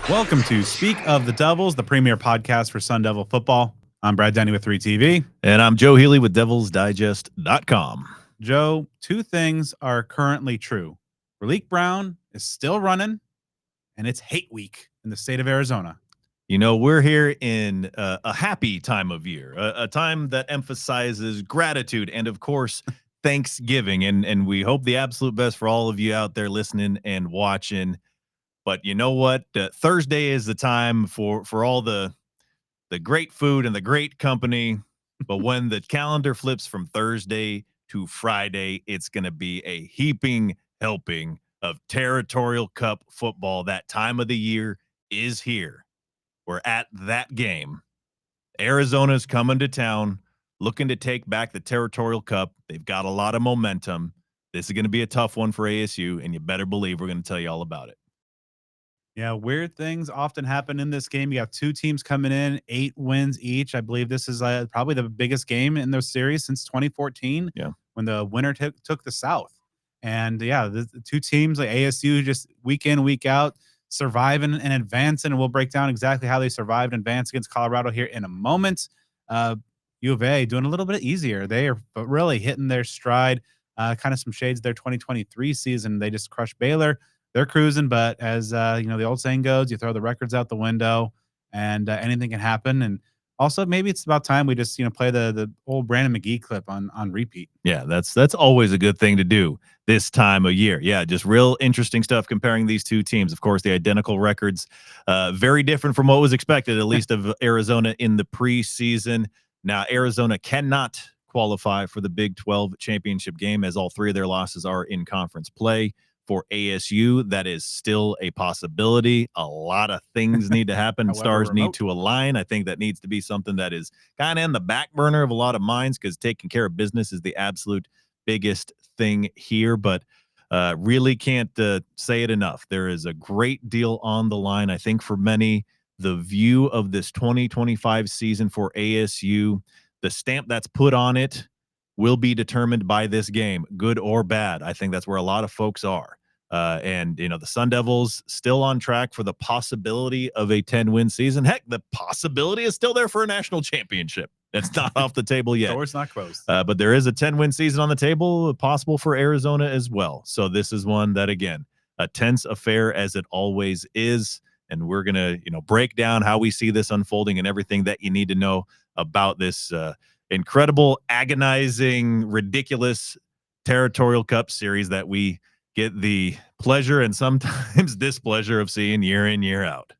Welcome to Speak of the Devils, the premier podcast for Sun Devil football. I'm Brad Denny with 3TV. And I'm Joe Healy with DevilsDigest.com. Joe, two things are currently true. Raleek Brown is still running, and it's hate week in the state of Arizona. You know, we're here in a happy time of year, a time that emphasizes gratitude and, of course, Thanksgiving. And we hope the absolute best for all of you out there listening and watching. But you know what? Thursday is the time for all the great food and the great company. But when the calendar flips from Thursday to Friday, it's going to be a heaping helping of Territorial Cup football. That time of the year is here. We're at that game. Arizona's coming to town, looking to take back the Territorial Cup. They've got a lot of momentum. This is going to be a tough one for ASU, and you better believe we're going to tell you all about it. Yeah, weird things often happen in this game. You got two teams coming in, 8 wins each. I believe this is probably the biggest game in their series since 2014, when the winner took the South. And yeah, the two teams like ASU just week in, week out, surviving and advancing. And we'll break down exactly how they survived and advanced against Colorado here in a moment. U of A doing a little bit easier. They are really hitting their stride. Kind of some shades of their 2023 season. They just crushed Baylor. They're cruising, but as the old saying goes, you throw the records out the window, and anything can happen. And also, maybe it's about time we just play the old Brandon McGee clip on repeat. Yeah, that's always a good thing to do this time of year. Yeah, just real interesting stuff comparing these two teams. Of course, the identical records, very different from what was expected, at least of Arizona in the preseason. Now, Arizona cannot qualify for the Big 12 championship game, as all three of their losses are in conference play. For ASU, that is still a possibility. A lot of things need to happen. Stars need to align. I think that needs to be something that is kind of in the back burner of a lot of minds, because taking care of business is the absolute biggest thing here. But really can't say it enough. There is a great deal on the line. I think for many, the view of this 2025 season for ASU, the stamp that's put on it will be determined by this game, good or bad. I think that's where a lot of folks are. And the Sun Devils still on track for the possibility of a 10-win season. Heck, the possibility is still there for a national championship. That's not off the table yet. Door's not closed. But there is a 10-win season on the table, possible for Arizona as well. So this is one that, again, a tense affair as it always is. And we're going to, break down how we see this unfolding and everything that you need to know about this incredible, agonizing, ridiculous Territorial Cup series that we get the pleasure and sometimes displeasure of seeing year in, year out.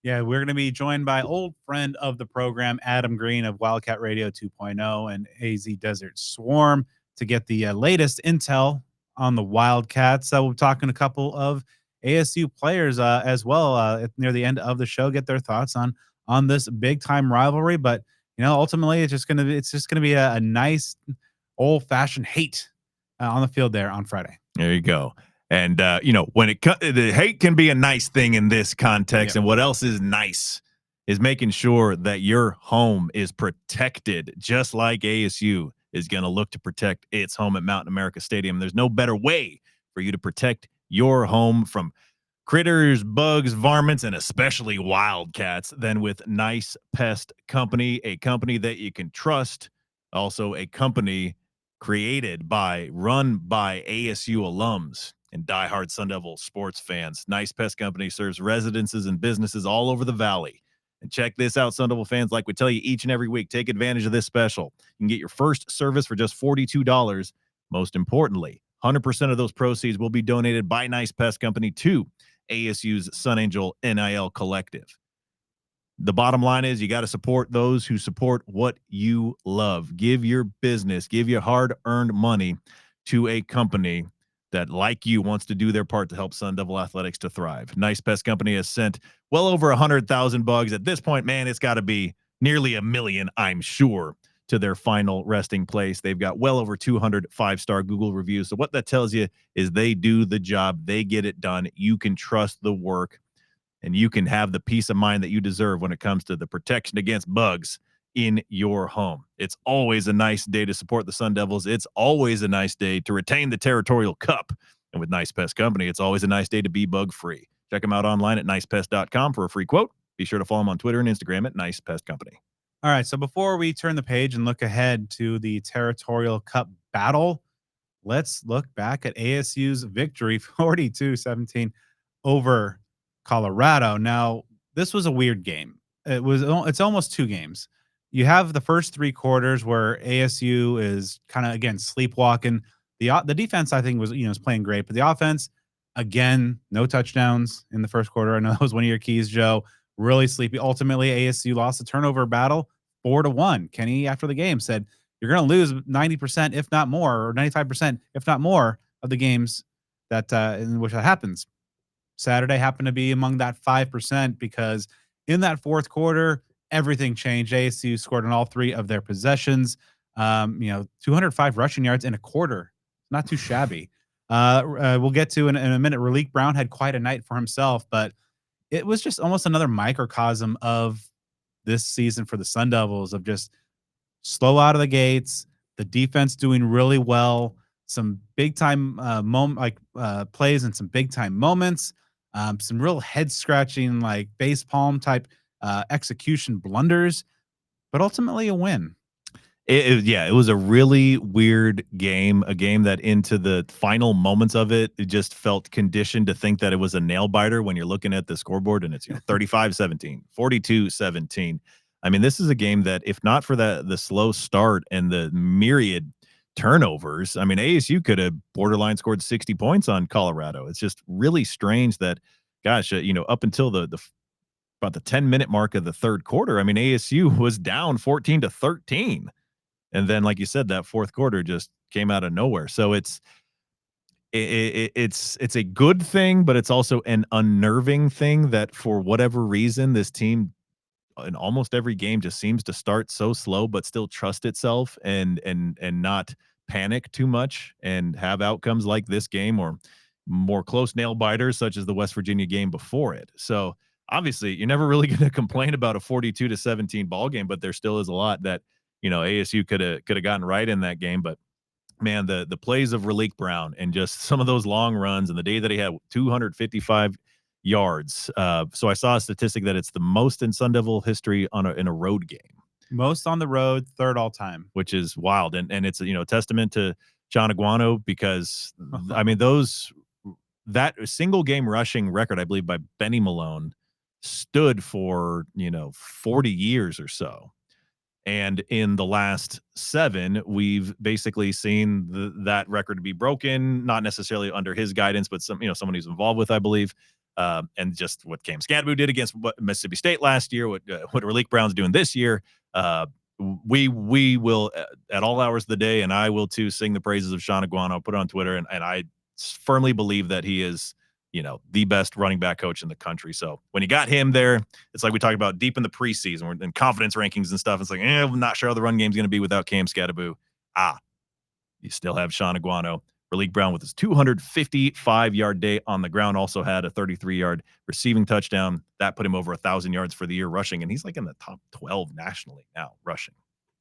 Yeah, we're going to be joined by old friend of the program, Adam Green of Wildcat Radio 2.0 and AZ Desert Swarm, to get the latest intel on the Wildcats. We're talking a couple of ASU players as well near the end of the show, get their thoughts on this big time rivalry. But ultimately, it's just going to be a nice old fashioned hate on the field there on Friday. There you go. And, when the hate can be a nice thing in this context. And what else is nice is making sure that your home is protected, just like ASU is going to look to protect its home at Mountain America Stadium. There's no better way for you to protect your home from critters, bugs, varmints, and especially wildcats than with Nice Pest Company, a company that you can trust. Also a company run by ASU alums and diehard Sun Devil sports fans. Nice Pest Company serves residences and businesses all over the valley. And check this out, Sun Devil fans, like we tell you each and every week, take advantage of this special. You can get your first service for just $42. Most importantly, 100% of those proceeds will be donated by Nice Pest Company to ASU's Sun Angel NIL Collective. The bottom line is you got to support those who support what you love. Give your business, give your hard-earned money to a company that, like you, wants to do their part to help Sun Devil Athletics to thrive. Nice Pest Company has sent well over 100,000 bugs. At this point, man, it's got to be nearly 1 million, I'm sure, to their final resting place. They've got well over 200 5-star Google reviews. So what that tells you is they do the job. They get it done. You can trust the work, and you can have the peace of mind that you deserve when it comes to the protection against bugs in your home. It's always a nice day to support the Sun Devils. It's always a nice day to retain the Territorial Cup. And with Nice Pest Company, it's always a nice day to be bug-free. Check them out online at nicepest.com for a free quote. Be sure to follow them on Twitter and Instagram at Nice Pest Company. All right, so before we turn the page and look ahead to the Territorial Cup battle, let's look back at ASU's victory 42-17 over Colorado. Now, this was a weird game. It's almost two games. You have the first three quarters where ASU is kind of again sleepwalking. The defense I think was playing great, but the offense again, no touchdowns in the first quarter. I know that was one of your keys, Joe. Really sleepy. Ultimately, ASU lost the turnover battle 4-1. Kenny, after the game, said you're going to lose 90%, if not more, or 95%, if not more, of the games that in which that happens. Saturday happened to be among that 5% because in that fourth quarter, everything changed. ASU scored on all three of their possessions. 205 rushing yards in a quarter. Not too shabby. We'll get to in a minute. Raleek Brown had quite a night for himself, but it was just almost another microcosm of this season for the Sun Devils of just slow out of the gates, the defense doing really well, some big time plays and some big time moments, some real head scratching like base palm type execution blunders, but ultimately a win. It was a really weird game, a game that into the final moments of it just felt conditioned to think that it was a nail biter when you're looking at the scoreboard and it's 35-17, 42-17. I mean, this is a game that if not for the slow start and the myriad turnovers, I mean, ASU could have borderline scored 60 points on Colorado. It's just really strange that, gosh, up until the about the 10-minute mark of the third quarter, I mean, ASU was down 14-13. And then, like you said, that fourth quarter just came out of nowhere. So it's a good thing, but it's also an unnerving thing that for whatever reason, this team in almost every game just seems to start so slow, but still trust itself and not panic too much and have outcomes like this game or more close nail biters, such as the West Virginia game before it. So obviously, you're never really going to complain about a 42-17 ball game, but there still is a lot that ASU could have gotten right in that game. But man, the plays of Raleek Brown and just some of those long runs and the day that he had 255 yards. So I saw a statistic that it's the most in Sun Devil history in a road game. Most on the road, third all time, which is wild. And it's a testament to John Aguano because I mean that single game rushing record, I believe, by Benny Malone stood for 40 years or so. And in the last 7, we've basically seen that record to be broken, not necessarily under his guidance, but someone he's involved with, I believe. And just what Cam Scadaboo did against Mississippi State last year, what Raleek Brown's doing this year. We will at all hours of the day, and I will too, sing the praises of Sean Aguano, put it on Twitter, and I firmly believe that he is the best running back coach in the country. So when you got him there, it's like we talked about deep in the preseason, we're in confidence rankings and stuff. It's like, I'm not sure how the run game's going to be without Cam Scadaboo. You still have Sean Aguano. Raleek Brown with his 255-yard day on the ground also had a 33-yard receiving touchdown. That put him over 1,000 yards for the year rushing, and he's like in the top 12 nationally now rushing.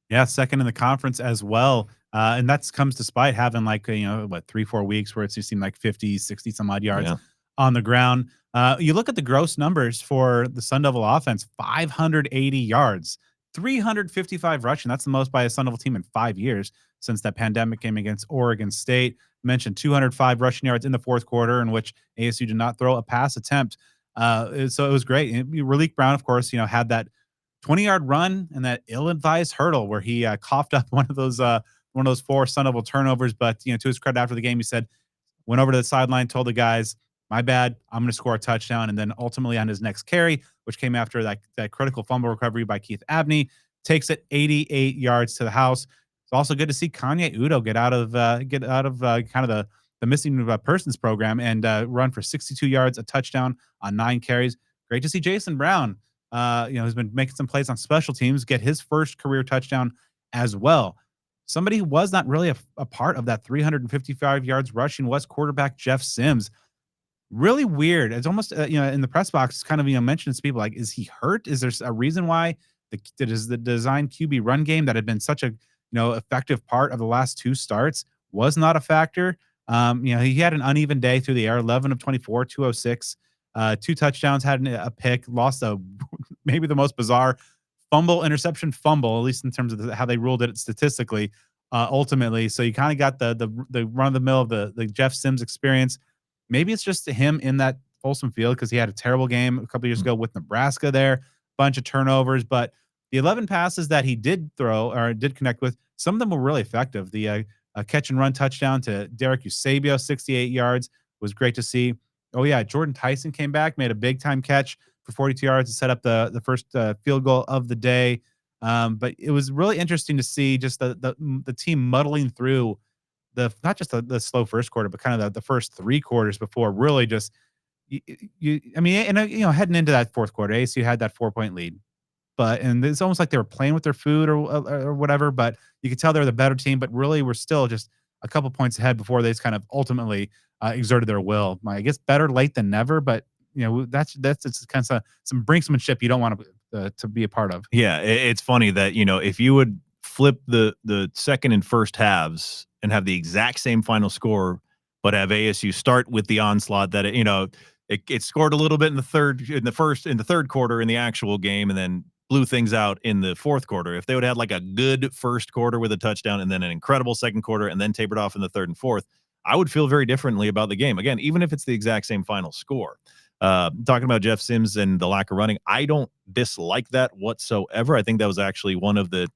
Yeah, second in the conference as well. And that comes despite having 3-4 weeks where it's just seemed like 50, 60 some odd yards on the ground. You look at the gross numbers for the Sun Devil offense, 580 yards, 355 rushing. That's the most by a Sun Devil team in 5 years since that pandemic game against Oregon State. Mentioned 205 rushing yards in the fourth quarter in which ASU did not throw a pass attempt. So it was great. Raleek Brown, of course, had that 20-yard run and that ill-advised hurdle where he coughed up one of those 4 Sun Devil turnovers. But to his credit, after the game, he said, went over to the sideline, told the guys, "My bad, I'm going to score a touchdown." And then ultimately on his next carry, which came after that critical fumble recovery by Keith Abney, takes it 88 yards to the house. It's also good to see Kanye Udo get out of kind of the missing persons program and run for 62 yards, a touchdown on 9 carries. Great to see Jason Brown, who's been making some plays on special teams, get his first career touchdown as well. Somebody who was not really a part of that 355 yards rushing was quarterback Jeff Sims. Really weird. It's almost, in the press box, kind of, mentioned to people like, is he hurt? Is there a reason why the design QB run game that had been such a, effective part of the last 2 starts was not a factor? He had an uneven day through the air, 11 of 24, 206. 2 touchdowns, had a pick, lost a maybe the most bizarre interception fumble, at least in terms of how they ruled it statistically, ultimately. So you kind of got the run of the mill of the Jeff Sims experience. Maybe it's just him in that Folsom Field because he had a terrible game a couple years ago with Nebraska there, bunch of turnovers, but the 11 passes that he did throw or did connect with, some of them were really effective. The catch and run touchdown to Derek Eusebio, 68 yards, was great to see. Oh yeah, Jordan Tyson came back, made a big time catch for 42 yards to set up the first field goal of the day. But it was really interesting to see just the team muddling through not just the slow first quarter, but kind of the first 3 quarters before really just I mean, and heading into that fourth quarter, ASU had that 4-point lead, and it's almost like they were playing with their food or whatever. But you could tell they were the better team, but really we're still just a couple points ahead before they just kind of ultimately exerted their will. I guess better late than never, but that's it's kind of some brinksmanship you don't want to be a part of. Yeah, it's funny that if you would flip the second and first halves and have the exact same final score, but have ASU start with the onslaught that it scored a little bit in the third quarter in the actual game, and then blew things out in the fourth quarter. If they would have had like a good first quarter with a touchdown and then an incredible second quarter and then tapered off in the third and fourth, I would feel very differently about the game. Again, even if it's the exact same final score. Talking about Jeff Sims and the lack of running, I don't dislike that whatsoever. I think that was actually one of the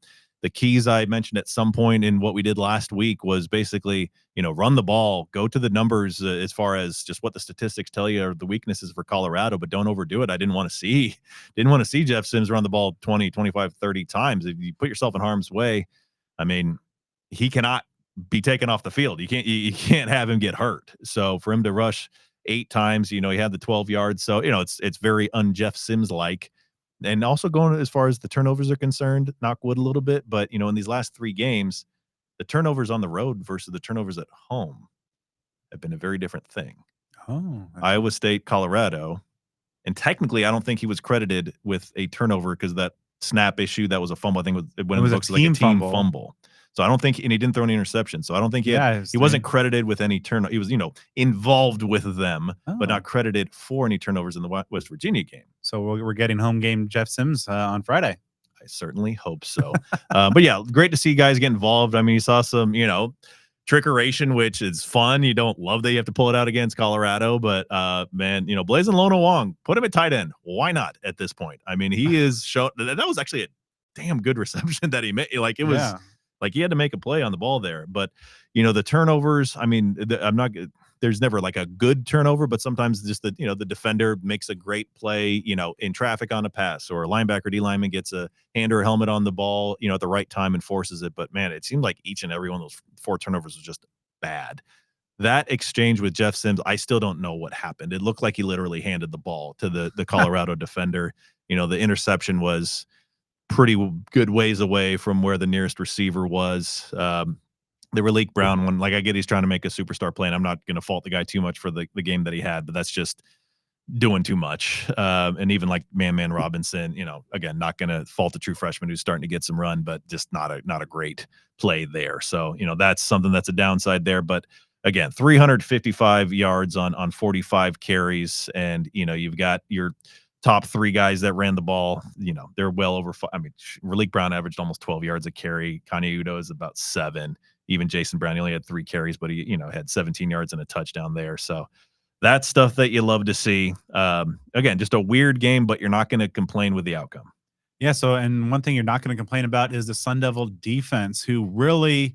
keys I mentioned at some point in what we did last week was basically, run the ball, go to the numbers as far as just what the statistics tell you are the weaknesses for Colorado, but don't overdo it. I didn't want to see Jeff Sims run the ball 20, 25, 30 times. If you put yourself in harm's way, I mean, he cannot be taken off the field. You can't have him get hurt. So for him to rush 8 times, he had the 12 yards. So, it's very un-Jeff Sims-like. And also going as far as the turnovers are concerned, knock wood a little bit, but in these last 3 games, the turnovers on the road versus the turnovers at home have been a very different thing. Oh, Iowa State, Colorado, and technically I don't think he was credited with a turnover because that snap issue, that was a fumble. I think it was a team fumble. So I don't think, and he didn't throw any interception. So I don't think he wasn't credited with any turnover. He was, involved with them, but not credited for any turnovers in the West Virginia game. So we're getting home game Jeff Sims on Friday. I certainly hope so. But yeah, great to see guys get involved. I mean, you saw some, trickeration, which is fun. You don't love that you have to pull it out against Colorado, but man, Blazing Lona Wong, put him at tight end. Why not at this point? I mean, he is shown that was actually a damn good reception that he made. Like it was. Like he had to make a play on the ball there, but the turnovers. I mean, there's never like a good turnover, but sometimes just the defender makes a great play, in traffic on a pass, or a linebacker D lineman gets a hand or a helmet on the ball, at the right time and forces it. But man, it seemed like each and every one of those 4 turnovers was just bad. That exchange with Jeff Sims, I still don't know what happened. It looked like he literally handed the ball to the Colorado defender. The interception was pretty good ways away from where the nearest receiver was. The Raleek Brown one, like I get he's trying to make a superstar play, and I'm not going to fault the guy too much for the game that he had, but that's just doing too much. And even like Man Robinson, again, not going to fault the true freshman who's starting to get some run, but just not a great play there. So, that's something that's a downside there. But again, 355 yards on 45 carries, and you've got your top 3 guys that ran the ball, they're well over. I mean, Raleek Brown averaged almost 12 yards a carry. Kanye Udo is about 7. Even Jason Brown, he only had 3 carries, but he, had 17 yards and a touchdown there. So that's stuff that you love to see. Again, just a weird game, but you're not going to complain with the outcome. Yeah. So, and one thing you're not going to complain about is the Sun Devil defense, who really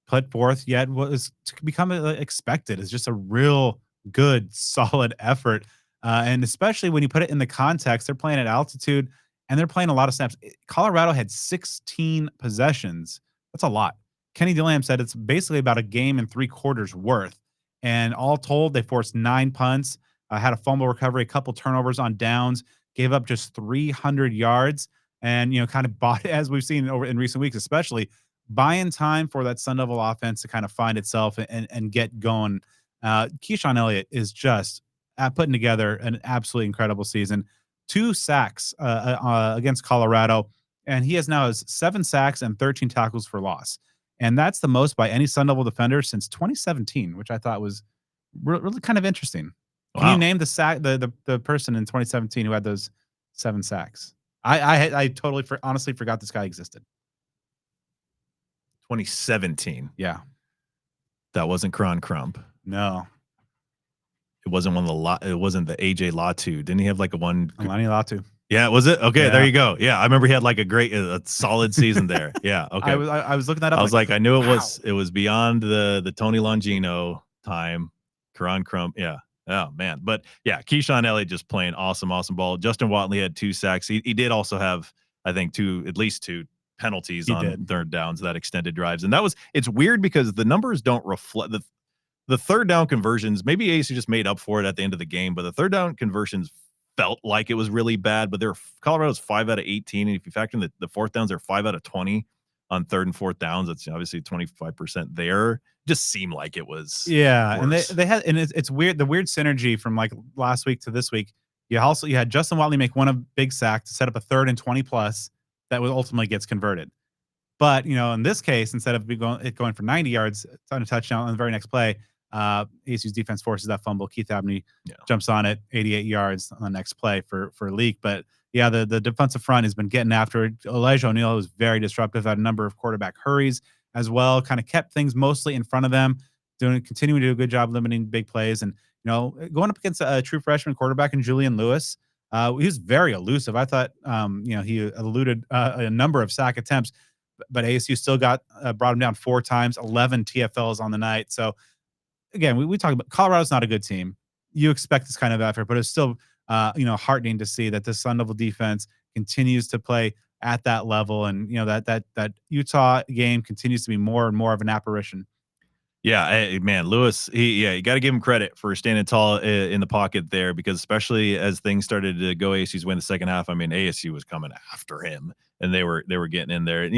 put forth yet what was to become expected is just a real good, solid effort. And especially when you put it in the context, they're playing at altitude and they're playing a lot of snaps. Colorado had 16 possessions. That's a lot. Kenny DeLamb said it's basically about a game and 3 quarters worth. And all told, they forced 9 punts, had a fumble recovery, a couple turnovers on downs, gave up just 300 yards, and kind of bought, as we've seen over in recent weeks, especially buying time for that Sun Devil offense to kind of find itself and get going. Keyshawn Elliott is just putting together an absolutely incredible season. 2 sacks against Colorado, and he has now 7 sacks and 13 tackles for loss. And that's the most by any Sun Devil defender since 2017, which I thought was really kind of interesting. Can you name the sack the person in 2017 who had those 7 sacks? I totally honestly forgot this guy existed. 2017. Yeah. That wasn't Kron Crump. No. It wasn't it wasn't the AJ Latu. Didn't he have like a one? Alani Latu. Yeah, was it? Okay, Yeah. there you go. Yeah, I remember he had like a solid season there. Yeah, okay. I was looking that up. I was like, I knew it was beyond the Tony Longino time. Karan Crump. Yeah. Oh man. But yeah, Keyshawn Elliott just playing awesome ball. Justin Wodtly had 2 sacks. He did also have, I think, at least two penalties on third downs, that extended drives. And it's weird because the numbers don't reflect the third down conversions. Maybe ASU just made up for it at the end of the game, but the third down conversions felt like it was really bad. But Colorado's 5 out of 18. And if you factor in the fourth downs, they're 5 out of 20 on third and fourth downs. That's obviously 25% there. Just seemed like it was. Yeah. Worse. And they had, and it's weird. The weird synergy from like last week to this week. You had Justin Wodtly make one big sack to set up a 3rd and 20 plus that ultimately gets converted. But, in this case, instead of going for 90 yards on a touchdown on the very next play, ASU's defense forces that fumble. Keith Abney jumps on it, 88 yards on the next play for Leak. But yeah, the defensive front has been getting after it. Elijah O'Neal was very disruptive, had a number of quarterback hurries as well, kind of kept things mostly in front of them, continuing to do a good job limiting big plays. And, going up against a true freshman quarterback in Julian Lewis, he was very elusive. I thought, he eluded a number of sack attempts, but ASU still brought him down 4 times, 11 TFLs on the night. So, again, we talk about Colorado's not a good team. You expect this kind of effort, but it's still, heartening to see that this Sun Devil defense continues to play at that level, and that Utah game continues to be more and more of an apparition. Yeah, man, Lewis. You got to give him credit for standing tall in the pocket there, because especially as things started to go ASU's way in the second half. I mean, ASU was coming after him, and they were getting in there.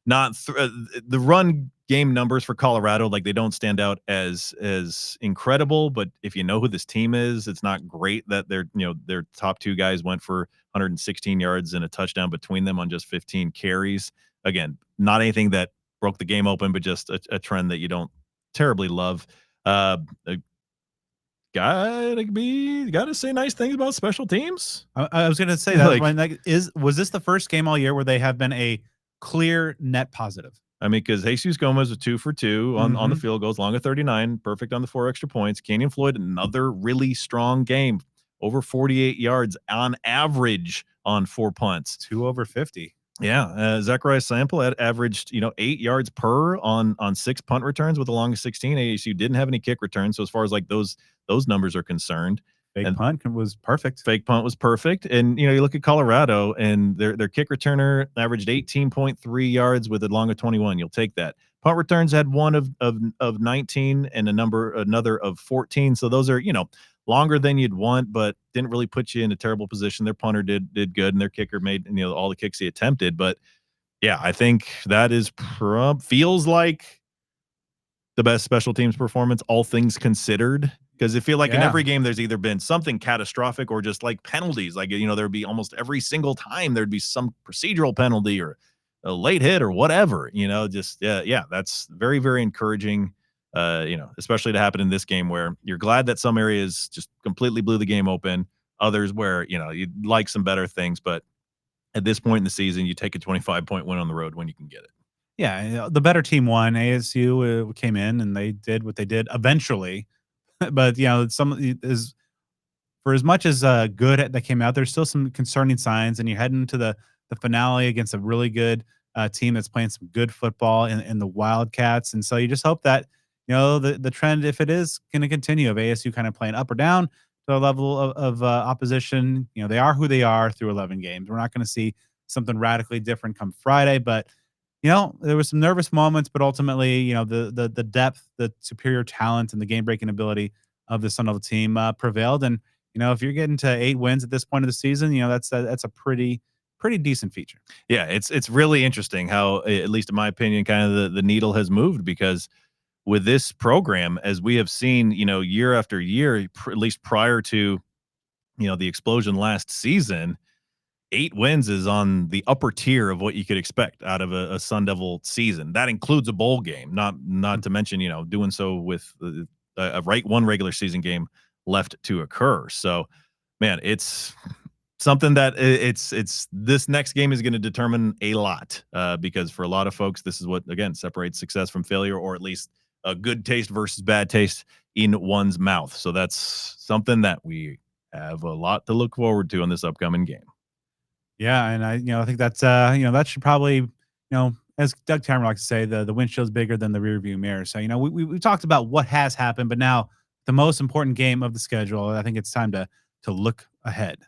Not the run game numbers for Colorado, like, they don't stand out as incredible, but if you know who this team is, it's not great that their top 2 guys went for 116 yards and a touchdown between them on just 15 carries. Again, not anything that broke the game open, but just a trend that you don't terribly love. Gotta say nice things about special teams. I was gonna say that was this the first game all year where they have been a clear net positive? I mean, because Jesus Gomez was 2 for 2 on the field goals, long of 39, perfect on the 4 extra points. Kenyon Floyd, another really strong game, over 48 yards on average on 4 punts. 2 over 50. Yeah, Zachariah Sample had averaged 8 yards per on 6 punt returns with a long of 16. ASU didn't have any kick returns, so as far as like those numbers are concerned, Fake punt was perfect. Fake punt was perfect. And, you look at Colorado, and their kick returner averaged 18.3 yards with a long of 21. You'll take that. Punt returns had one of 19 and another of 14. So those are, longer than you'd want, but didn't really put you in a terrible position. Their punter did good, and their kicker made, all the kicks he attempted. But yeah, I think that feels like the best special teams performance, all things considered. Because I feel like in every game, there's either been something catastrophic or just like penalties. Like, there'd be almost every single time there'd be some procedural penalty or a late hit or whatever, that's very, very encouraging, especially to happen in this game where you're glad that some areas just completely blew the game open. Others where, you'd like some better things. But at this point in the season, you take a 25-point win on the road when you can get it. Yeah, the better team won. ASU came in and they did what they did eventually. But for as much as good that came out, there's still some concerning signs, and you're heading into the finale against a really good team that's playing some good football in the Wildcats. And so you just hope that the trend, if it is going to continue, of ASU kind of playing up or down to a level of opposition, they are who they are through 11 games. We're not going to see something radically different come Friday, but there were some nervous moments, but ultimately, the depth, the superior talent, and the game-breaking ability of the Sun Devil team prevailed. And, if you're getting to 8 wins at this point of the season, that's a pretty decent feature. Yeah, it's really interesting how, at least in my opinion, kind of the needle has moved, because with this program, as we have seen, year after year, at least prior to, the explosion last season, 8 wins is on the upper tier of what you could expect out of a Sun Devil season. That includes a bowl game, not to mention, doing so with one regular season game left to occur. So, man, it's something that it's this next game is going to determine a lot because for a lot of folks, this is what, again, separates success from failure, or at least a good taste versus bad taste in one's mouth. So that's something that we have a lot to look forward to in this upcoming game. Yeah, and I think that's that should probably, as Doug Tammer likes to say, the windshield's bigger than the rear view mirror. So we talked about what has happened, but now the most important game of the schedule. I think it's time to look ahead.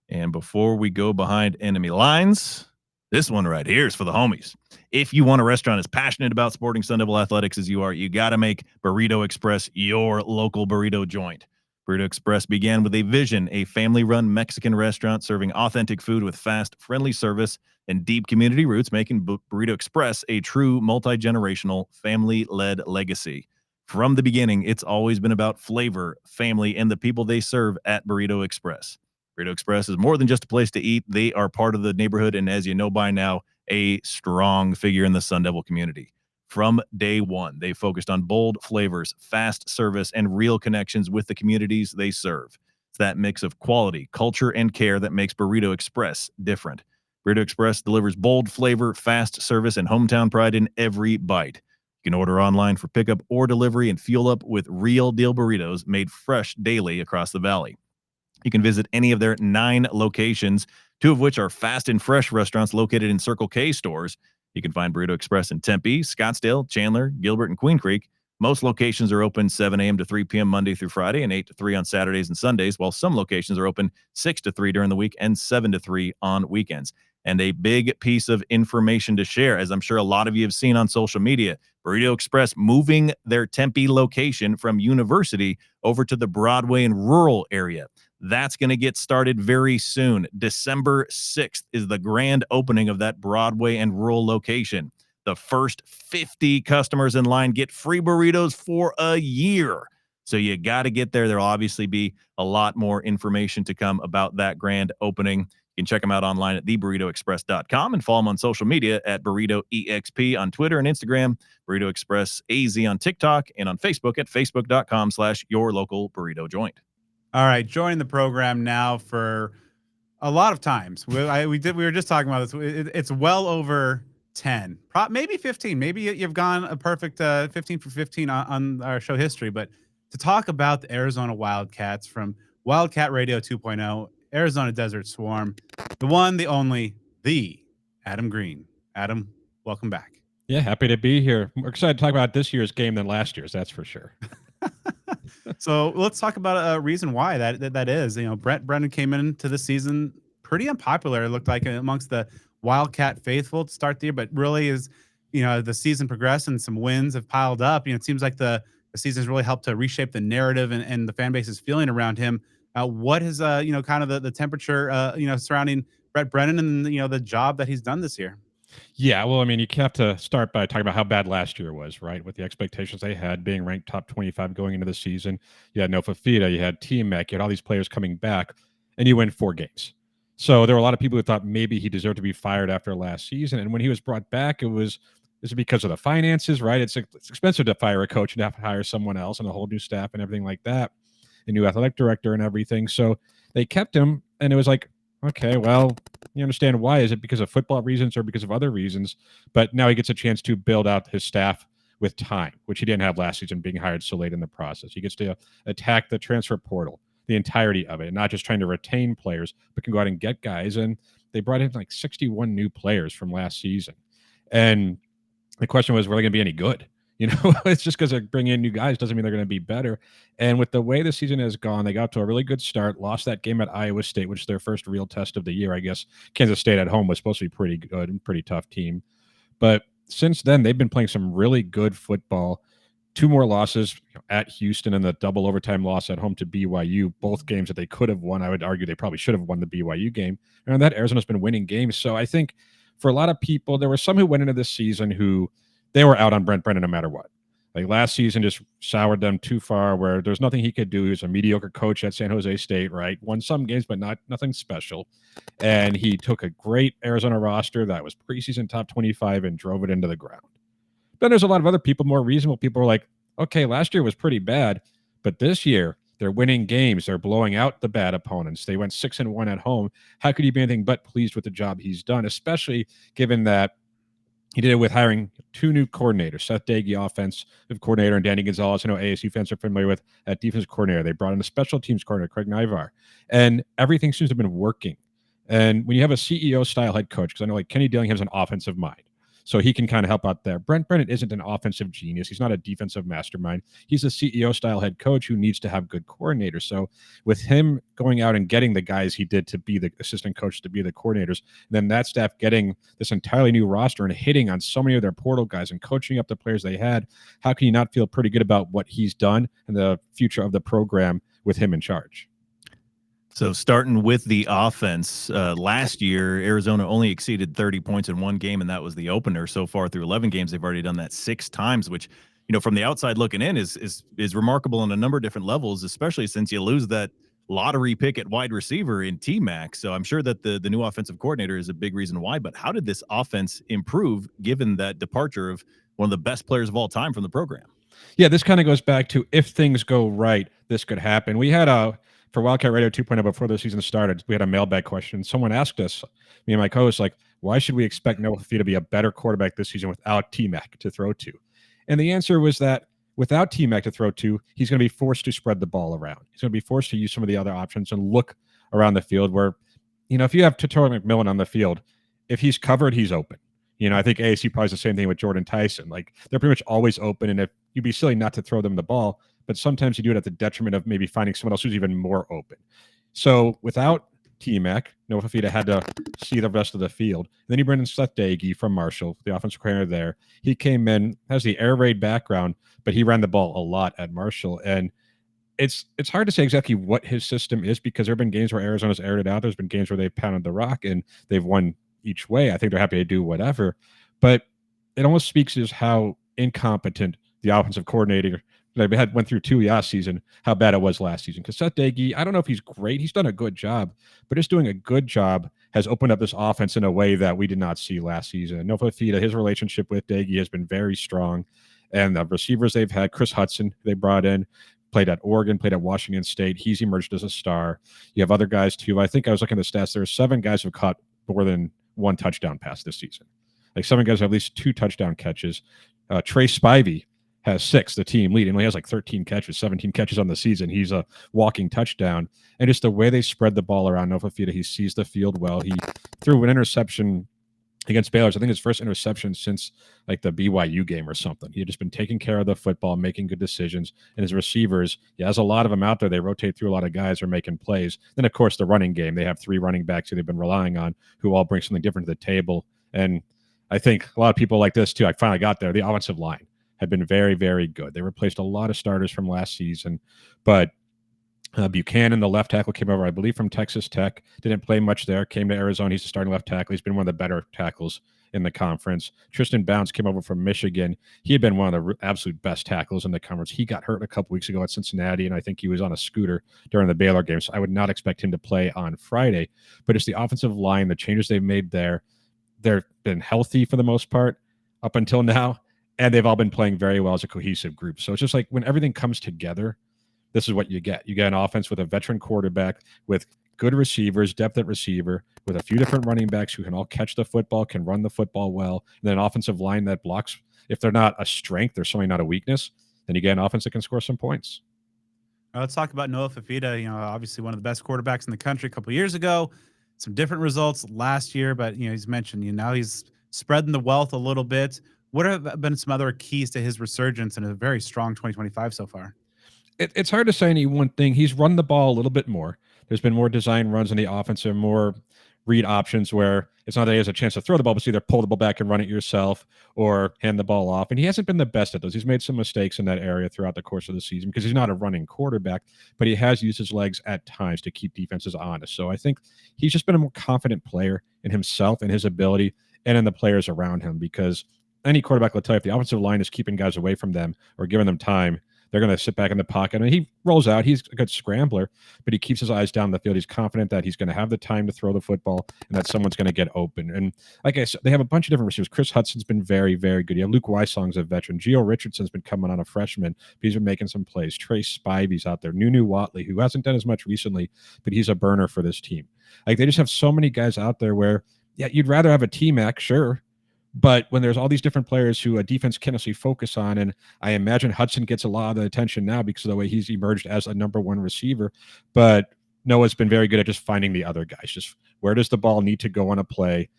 And before we go behind enemy lines, this one right here is for the homies. If you want a restaurant as passionate about supporting Sun Devil athletics as you are, you got to make Burrito Express your local burrito joint. Burrito Express began with a vision, a family-run Mexican restaurant serving authentic food with fast, friendly service and deep community roots, making Burrito Express a true multi-generational, family-led legacy. From the beginning, it's always been about flavor, family, and the people they serve at Burrito Express. Burrito Express is more than just a place to eat. They are part of the neighborhood, and as you know by now, a strong figure in the Sun Devil community. From day one, they focused on bold flavors, fast service, and real connections with the communities they serve. It's that mix of quality, culture, and care that makes Burrito Express different. Burrito Express delivers bold flavor, fast service, and hometown pride in every bite. You can order online for pickup or delivery and fuel up with real deal burritos made fresh daily across the valley. You can visit any of their 9 locations, 2 of which are fast and fresh restaurants located in Circle K stores. You can find Burrito Express in Tempe, Scottsdale, Chandler, Gilbert, and Queen Creek. Most locations are open 7 a.m. to 3 p.m. Monday through Friday and 8 to 3 on Saturdays and Sundays, while some locations are open 6 to 3 during the week and 7 to 3 on weekends. And a big piece of information to share, as I'm sure a lot of you have seen on social media, Burrito Express moving their Tempe location from University over to the Broadway and rural area. That's going to get started very soon. December 6th is the grand opening of that Broadway and rural location. The first 50 customers in line get free burritos for a year. So you got to get there. There'll obviously be a lot more information to come about that grand opening. You can check them out online at theburritoexpress.com and follow them on social media at BurritoEXP on Twitter and Instagram, Burrito Express AZ on TikTok, and on Facebook at facebook.com/yourlocalburritojoint. All right, joining the program now for a lot of times. We were just talking about this. It's well over 10, maybe 15. Maybe you've gone a perfect 15 for 15 on our show history. But to talk about the Arizona Wildcats from Wildcat Radio 2.0, Arizona Desert Swarm, the one, the only, the Adam Green. Adam, welcome back. Yeah, happy to be here. We're excited to talk about this year's game than last year's, that's for sure. So let's talk about a reason why that is. Brent Brennan came into the season pretty unpopular. It looked like amongst the Wildcat faithful to start the year, but really is, the season progressed and some wins have piled up. It seems like the season's really helped to reshape the narrative and the fan base's feeling around him. What is kind of the temperature surrounding Brent Brennan and the job that he's done this year? Yeah, well, I mean, you have to start by talking about how bad last year was, right? With the expectations they had, being ranked top 25 going into the season. You had Nofa Fida, you had T-Mac, you had all these players coming back, and you win 4 games. So there were a lot of people who thought maybe he deserved to be fired after last season. And when he was brought back, it was because of the finances, right? It's expensive to fire a coach and have to hire someone else and a whole new staff and everything like that, a new athletic director and everything. So they kept him, and it was like, okay, well, you understand why. Is it because of football reasons or because of other reasons? But now he gets a chance to build out his staff with time, which he didn't have last season, being hired so late in the process. He gets to attack the transfer portal, the entirety of it, and not just trying to retain players, but can go out and get guys. And they brought in like 61 new players from last season. And the question was, were they going to be any good? It's just because they bring in new guys doesn't mean they're going to be better. And with the way the season has gone, they got to a really good start, lost that game at Iowa State, which is their first real test of the year. I guess Kansas State at home was supposed to be pretty good and pretty tough team. But since then, they've been playing some really good football. 2 more losses at Houston and the double overtime loss at home to BYU, both games that they could have won. I would argue they probably should have won the BYU game. And that Arizona's been winning games. So I think for a lot of people, there were some who went into this season who they were out on Brent Brennan no matter what. Like last season just soured them too far where there's nothing he could do. He was a mediocre coach at San Jose State, right? Won some games, but nothing special. And he took a great Arizona roster that was preseason top 25 and drove it into the ground. Then there's a lot of other people, more reasonable people, were like, okay, last year was pretty bad, but this year They're winning games. They're blowing out the bad opponents. They went 6-1 at home. How could you be anything but pleased with the job he's done, especially given that he did it with hiring 2 new coordinators, Seth Dagey, offensive coordinator, and Danny Gonzalez, I know ASU fans are familiar with, at defensive coordinator. They brought in a special teams coordinator, Craig Nivar, and everything seems to have been working. And when you have a CEO-style head coach, because I know like Kenny Dillingham has an offensive mind, so he can kind of help out there. Brent Brennan isn't an offensive genius. He's not a defensive mastermind. He's a CEO-style head coach who needs to have good coordinators. So with him going out and getting the guys he did to be the assistant coach, to be the coordinators, then that staff getting this entirely new roster and hitting on so many of their portal guys and coaching up the players they had, how can you not feel pretty good about what he's done and the future of the program with him in charge? So starting with the offense, last year, Arizona only exceeded 30 points in one game, and that was the opener. So far through 11 games, they've already done that 6 times, which, you know, from the outside looking in is remarkable on a number of different levels, especially since you lose that lottery pick at wide receiver in T-Mac. So I'm sure that the new offensive coordinator is a big reason why. But how did this offense improve given that departure of one of the best players of all time from the program? Yeah, this kind of goes back to if things go right, this could happen. We had for Wildcat Radio 2.0 before the season started, we had a mailbag question. Someone asked us, me and my co-host, like, why should we expect Noah Fifita to be a better quarterback this season without T-Mac to throw to? And the answer was that without T-Mac to throw to, he's going to be forced to spread the ball around. He's going to be forced to use some of the other options and look around the field where, you know, if you have Territorial McMillan on the field, if he's covered, he's open. You know, I think ASU probably is the same thing with Jordan Tyson. Like, they're pretty much always open, and if you'd be silly not to throw them the ball, but sometimes you do it at the detriment of maybe finding someone else who's even more open. So without T-Mac, Noah Fifita had to see the rest of the field. Then you bring in Seth Dagey from Marshall, the offensive coordinator there. He came in, has the air raid background, but he ran the ball a lot at Marshall. And it's hard to say exactly what his system is because there have been games where Arizona's aired it out. There's been games where they've pounded the rock and they've won each way. I think they're happy to do whatever. But it almost speaks to how incompetent the offensive coordinator went through 2 last season, how bad it was last season. Because Seth Dagey, I don't know if he's great. He's done a good job, but just doing a good job has opened up this offense in a way that we did not see last season. Noah Fifita, his relationship with Dagey has been very strong. And the receivers they've had, Chris Hudson, they brought in, played at Oregon, played at Washington State. He's emerged as a star. You have other guys too. I think I was looking at the stats. There are 7 guys who have caught more than 1 touchdown pass this season. Like 7 guys have at least 2 touchdown catches. Trey Spivey has 6, the team lead, and he has like 13 catches, 17 catches on the season. He's a walking touchdown. And just the way they spread the ball around Noah Fifita, he sees the field well. He threw an interception against Baylor. I think his first interception since like the BYU game or something. He had just been taking care of the football, making good decisions. And his receivers, he has a lot of them out there. They rotate through a lot of guys who are making plays. Then, of course, the running game. They have 3 running backs who they've been relying on who all bring something different to the table. And I think a lot of people like this too. I finally got there. The offensive line had been very, very good. They replaced a lot of starters from last season, but Buchanan, the left tackle, came over, I believe, from Texas Tech. Didn't play much there. Came to Arizona. He's a starting left tackle. He's been one of the better tackles in the conference. Tristan Bounce came over from Michigan. He had been one of the absolute best tackles in the conference. He got hurt a couple weeks ago at Cincinnati, and I think he was on a scooter during the Baylor game. So I would not expect him to play on Friday. But it's the offensive line, the changes they've made there. They've been healthy for the most part up until now, and they've all been playing very well as a cohesive group. So it's just like when everything comes together, this is what you get. You get an offense with a veteran quarterback, with good receivers, depth at receiver, with a few different running backs who can all catch the football, can run the football well, and then an offensive line that blocks. If they're not a strength, they're certainly not a weakness, then you get an offense that can score some points. Let's talk about Noah Fifita. You know, obviously one of the best quarterbacks in the country a couple of years ago. Some different results last year, but you know, he's mentioned, you know, now he's spreading the wealth a little bit. What have been some other keys to his resurgence in a very strong 2025 so far? It's hard to say any one thing. He's run the ball a little bit more. There's been more design runs in the offense and more read options where it's not that he has a chance to throw the ball, but it's either pull the ball back and run it yourself or hand the ball off. And he hasn't been the best at those. He's made some mistakes in that area throughout the course of the season because he's not a running quarterback, but he has used his legs at times to keep defenses honest. So I think he's just been a more confident player in himself and his ability and in the players around him, because any quarterback will tell you if the offensive line is keeping guys away from them or giving them time, they're going to sit back in the pocket. And he rolls out. He's a good scrambler, but he keeps his eyes down the field. He's confident that he's going to have the time to throw the football and that someone's going to get open. And like I said, they have a bunch of different receivers. Chris Hudson's been very, very good. You have Luke Wysong's a veteran. Gio Richardson's been coming on a freshman, but he's been making some plays. Trey Spivey's out there. Nunu Wodtly, who hasn't done as much recently, but he's a burner for this team. Like, they just have so many guys out there where, yeah, you'd rather have a T-Mac, sure, but when there's all these different players who a defense can actually focus on, and I imagine Hudson gets a lot of the attention now because of the way he's emerged as a number one receiver, but Noah's been very good at just finding the other guys. Just where does the ball need to go on a play?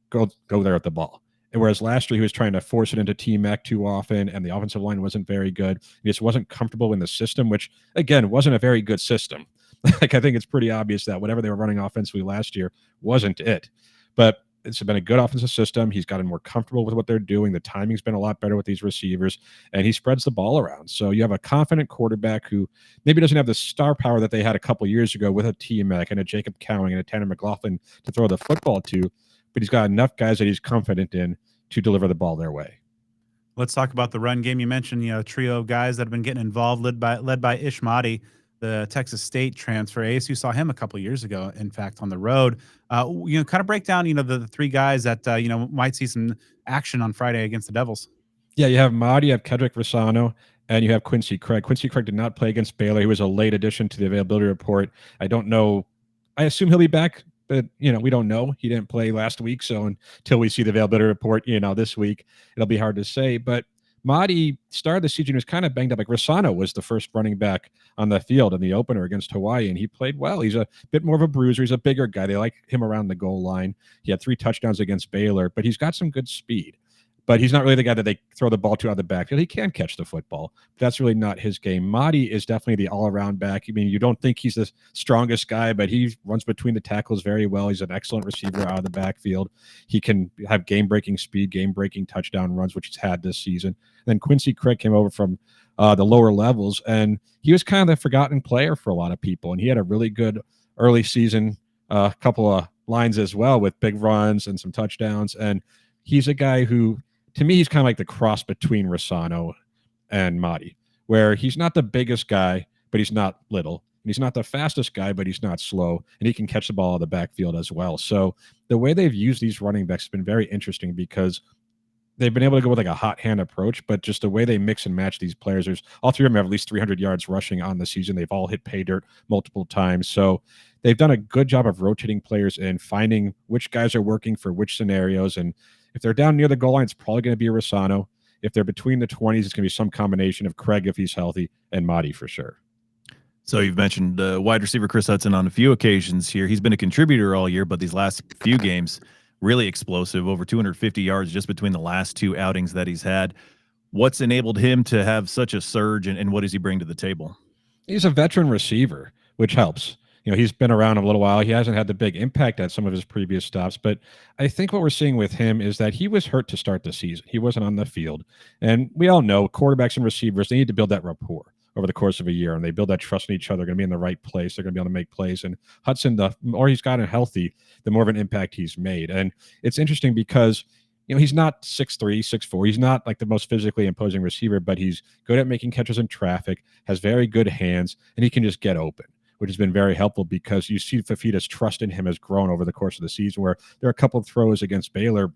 Go there at the ball. And whereas last year he was trying to force it into T-Mac too often, and the offensive line wasn't very good. He just wasn't comfortable in the system, which, again, wasn't a very good system. Like, I think it's pretty obvious that whatever they were running offensively last year wasn't it. But it's been a good offensive system. He's gotten more comfortable with what they're doing. The timing's been a lot better with these receivers, and he spreads the ball around. So you have a confident quarterback who maybe doesn't have the star power that they had a couple years ago with a T-Mac and a Jacob Cowing and a Tanner McLaughlin to throw the football to, but he's got enough guys that he's confident in to deliver the ball their way. Let's talk about the run game. You mentioned, a trio of guys that have been getting involved, led by Ish Mahdi, the Texas State transfer. ASU saw him a couple of years ago, in fact, on the road. Kind of break down, the three guys that, might see some action on Friday against the Devils. Yeah, you have Mahdi, you have Kedrick Rosano, and you have Quincy Craig. Quincy Craig did not play against Baylor. He was a late addition to the availability report. I don't know. I assume he'll be back, but, we don't know. He didn't play last week, so until we see the availability report, this week, it'll be hard to say. But Mahdi started the season, was kind of banged up. Like, Rosano was the first running back on the field in the opener against Hawaii, and he played well. He's a bit more of a bruiser. He's a bigger guy. They like him around the goal line. He had 3 touchdowns against Baylor, but he's got some good speed. But he's not really the guy that they throw the ball to out of the backfield. He can catch the football, but that's really not his game. Mahdi is definitely the all-around back. I mean, you don't think he's the strongest guy, but he runs between the tackles very well. He's an excellent receiver out of the backfield. He can have game-breaking speed, game-breaking touchdown runs, which he's had this season. And then Quincy Craig came over from the lower levels, and he was kind of the forgotten player for a lot of people. And he had a really good early season, couple of lines as well with big runs and some touchdowns. And he's a guy who, to me, he's kind of like the cross between Rosano and Mahdi, where he's not the biggest guy, but he's not little. And he's not the fastest guy, but he's not slow. And he can catch the ball out of the backfield as well. So the way they've used these running backs has been very interesting because they've been able to go with like a hot hand approach, but just the way they mix and match these players, all 3 of them have at least 300 yards rushing on the season. They've all hit pay dirt multiple times. So they've done a good job of rotating players and finding which guys are working for which scenarios. And if they're down near the goal line, it's probably going to be a Rosano. If they're between the 20s, it's going to be some combination of Craig if he's healthy and Mahdi for sure. So you've mentioned wide receiver Chris Hudson on a few occasions here. He's been a contributor all year, but these last few games, really explosive, over 250 yards just between the last 2 outings that he's had. What's enabled him to have such a surge, and what does he bring to the table? He's a veteran receiver, which helps. He's been around a little while. He hasn't had the big impact at some of his previous stops, but I think what we're seeing with him is that he was hurt to start the season. He wasn't on the field. And we all know quarterbacks and receivers, they need to build that rapport over the course of a year, and they build that trust in each other. They're going to be in the right place. They're going to be able to make plays. And Hudson, the more he's gotten healthy, the more of an impact he's made. And it's interesting because he's not 6'3", 6'4". He's not like the most physically imposing receiver, but he's good at making catches in traffic, has very good hands, and he can just get open, which has been very helpful because you see Fafita's trust in him has grown over the course of the season, where there are a couple of throws against Baylor.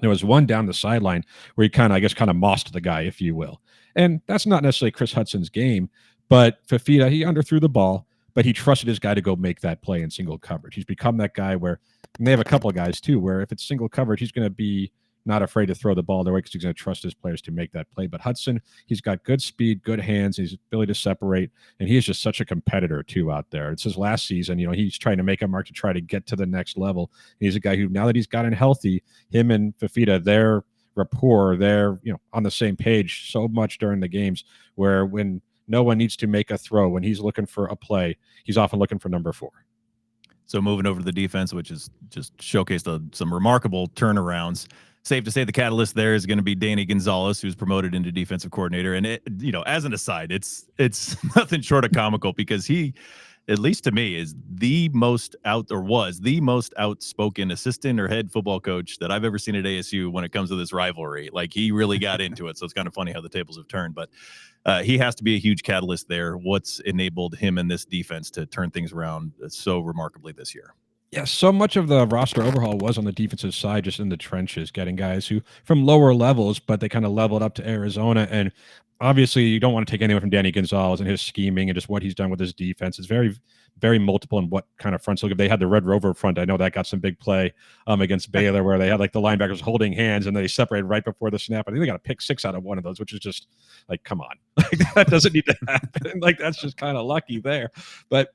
There was one down the sideline where he kind of mossed the guy, if you will. And that's not necessarily Chris Hudson's game, but Fafita, he underthrew the ball, but he trusted his guy to go make that play in single coverage. He's become that guy where, and they have a couple of guys too, where if it's single coverage, he's going to be not afraid to throw the ball their way because he's going to trust his players to make that play. But Hudson, he's got good speed, good hands, his ability to separate, and he is just such a competitor too out there. It's his last season. He's trying to make a mark to try to get to the next level. He's a guy who, now that he's gotten healthy, him and Fafita, their rapport, they're on the same page so much during the games, where when no one needs to make a throw, when he's looking for a play, he's often looking for number 4. So moving over to the defense, which is just showcased some remarkable turnarounds. Safe to say the catalyst there is going to be Danny Gonzalez, who's promoted into defensive coordinator. And as an aside, it's nothing short of comical because he at least to me, is the most was the most outspoken assistant or head football coach that I've ever seen at ASU when it comes to this rivalry. Like, he really got into it. So it's kind of funny how the tables have turned, but he has to be a huge catalyst there. What's enabled him and this defense to turn things around so remarkably this year? Yeah, so much of the roster overhaul was on the defensive side, just in the trenches, getting guys who from lower levels, but they kind of leveled up to Arizona. And obviously, you don't want to take anyone from Danny Gonzalez and his scheming and just what he's done with his defense. It's very, very multiple in what kind of fronts he'll give. They had the Red Rover front. I know that got some big play against Baylor, where they had like the linebackers holding hands and they separated right before the snap. I think they got a pick 6 out of one of those, which is just like, come on, like, that doesn't need to happen. Like, that's just kind of lucky there. But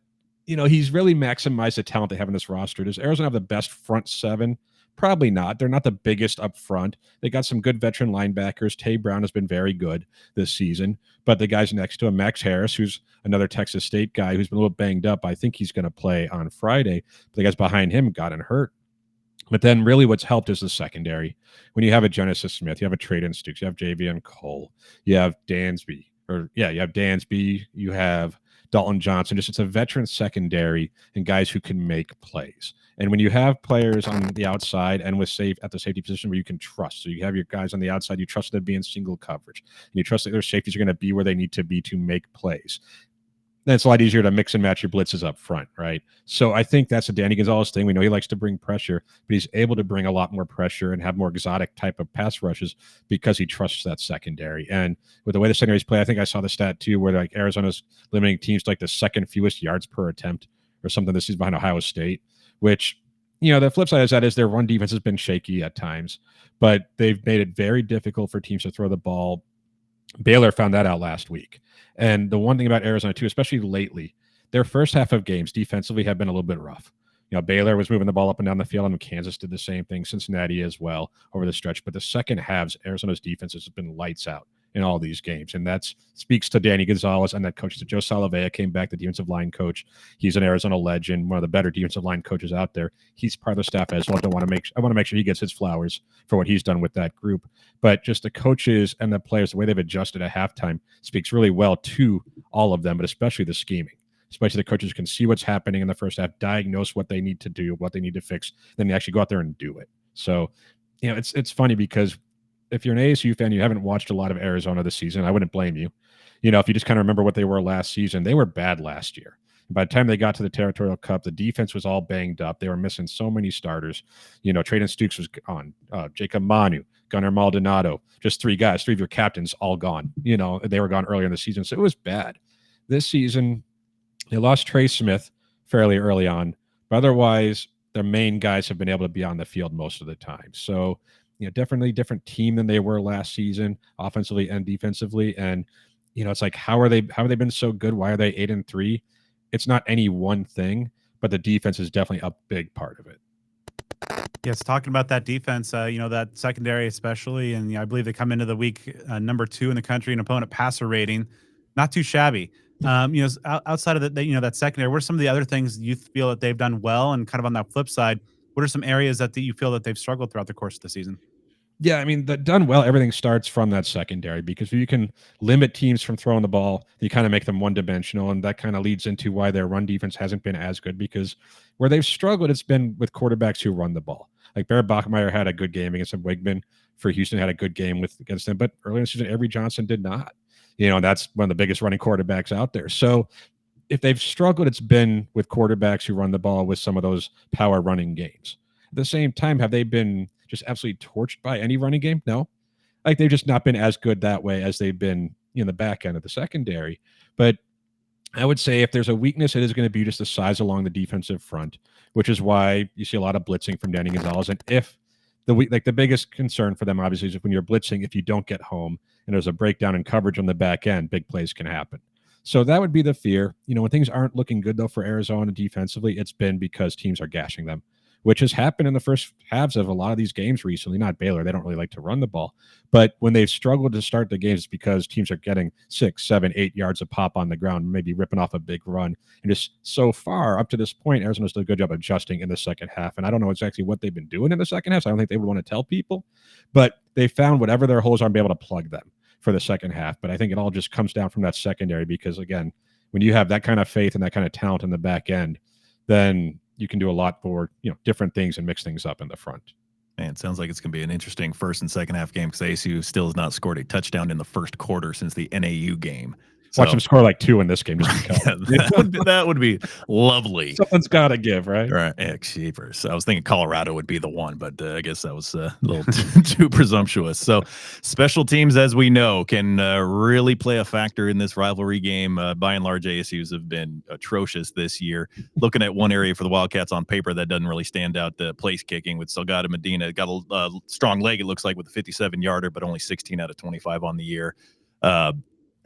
he's really maximized the talent they have in this roster. Does Arizona have the best front 7? Probably not. They're not the biggest up front. They got some good veteran linebackers. Tay Brown has been very good this season. But the guys next to him, Max Harris, who's another Texas State guy who's been a little banged up. I think he's going to play on Friday. But the guys behind him gotten hurt. But then really what's helped is the secondary. When you have a Genesis Smith, you have a Traden Stukes, you have Javion Cole, you have Dansby. You have Dansby, you have Dalton Johnson. It's a veteran secondary and guys who can make plays. And when you have players on the outside and at the safety position where you can trust, so you have your guys on the outside, you trust them to be in single coverage, and you trust that their safeties are going to be where they need to be to make plays. Then it's a lot easier to mix and match your blitzes up front, right? So I think that's a Danny Gonzalez thing. We know he likes to bring pressure, but he's able to bring a lot more pressure and have more exotic type of pass rushes because he trusts that secondary. And with the way the secondaries play, I think I saw the stat too, where like Arizona's limiting teams to like the second fewest yards per attempt or something this season behind Ohio State, which, the flip side of that is their run defense has been shaky at times, but they've made it very difficult for teams to throw the ball. Baylor found that out last week. And the one thing about Arizona, too, especially lately, their first half of games defensively have been a little bit rough. Baylor was moving the ball up and down the field, and Kansas did the same thing. Cincinnati as well over the stretch. But the second halves, Arizona's defense has been lights out in all these games. And that speaks to Danny Gonzalez and that coach. Joe Salavea came back, the defensive line coach. He's an Arizona legend, one of the better defensive line coaches out there. He's part of the staff as well. I want to make sure he gets his flowers for what he's done with that group. But just the coaches and the players, the way they've adjusted at halftime speaks really well to all of them, but especially the scheming. Especially the coaches can see what's happening in the first half, diagnose what they need to do, what they need to fix, then they actually go out there and do it. So, it's funny because if you're an ASU fan, you haven't watched a lot of Arizona this season, I wouldn't blame you. If you just kind of remember what they were last season, they were bad last year. By the time they got to the Territorial Cup, the defense was all banged up. They were missing so many starters. Traden Stukes was gone. Jacob Manu, Gunnar Maldonado, just 3 guys, 3 of your captains all gone. They were gone earlier in the season. So it was bad. This season, they lost Trey Smith fairly early on, but otherwise, their main guys have been able to be on the field most of the time. So, definitely different team than they were last season, offensively and defensively. And, it's like, how have they been so good? Why are they 8-3? It's not any one thing, but the defense is definitely a big part of it. Yes, talking about that defense, that secondary especially, and I believe they come into the week number 2 in the country in opponent passer rating, not too shabby. Outside of that secondary, what are some of the other things you feel that they've done well? And kind of on that flip side, what are some areas that you feel that they've struggled throughout the course of the season? Yeah, I mean, done well, everything starts from that secondary, because if you can limit teams from throwing the ball, you kind of make them one-dimensional, and that kind of leads into why their run defense hasn't been as good, because where they've struggled, it's been with quarterbacks who run the ball. Like Barrett Bachmeier had a good game against him. Wigman for Houston had a good game against them, but earlier in the season, Avery Johnson did not. That's one of the biggest running quarterbacks out there. So if they've struggled, it's been with quarterbacks who run the ball with some of those power running games. At the same time, have they been just absolutely torched by any running game? No. Like, they've just not been as good that way as they've been in the back end of the secondary. But I would say if there's a weakness, it is going to be just the size along the defensive front, which is why you see a lot of blitzing from Danny Gonzalez. And if the biggest concern for them, obviously, is when you're blitzing, if you don't get home and there's a breakdown in coverage on the back end, big plays can happen. So that would be the fear. When things aren't looking good, though, for Arizona defensively, it's been because teams are gashing them, which has happened in the first halves of a lot of these games recently. Not Baylor. They don't really like to run the ball. But when they've struggled to start the games, it's because teams are getting 6, 7, 8 yards of pop on the ground, maybe ripping off a big run. And just so far, up to this point, Arizona's done a good job adjusting in the second half. And I don't know exactly what they've been doing in the second half, so I don't think they would want to tell people. But they found whatever their holes are and be able to plug them for the second half. But I think it all just comes down from that secondary because, again, when you have that kind of faith and that kind of talent in the back end, then you can do a lot for, different things and mix things up in the front. Man, it sounds like it's going to be an interesting first and second half game because ASU still has not scored a touchdown in the first quarter since the NAU game. Watch them score like 2 in this game. Just that would be lovely. Something's got to give, right? Right. Jeepers. I was thinking Colorado would be the one, but I guess that was a little too presumptuous. So special teams, as we know, can really play a factor in this rivalry game. By and large, ASUs have been atrocious this year. Looking at one area for the Wildcats on paper that doesn't really stand out, the place kicking with Salgado Medina. Got a strong leg, it looks like, with a 57-yarder, but only 16 out of 25 on the year.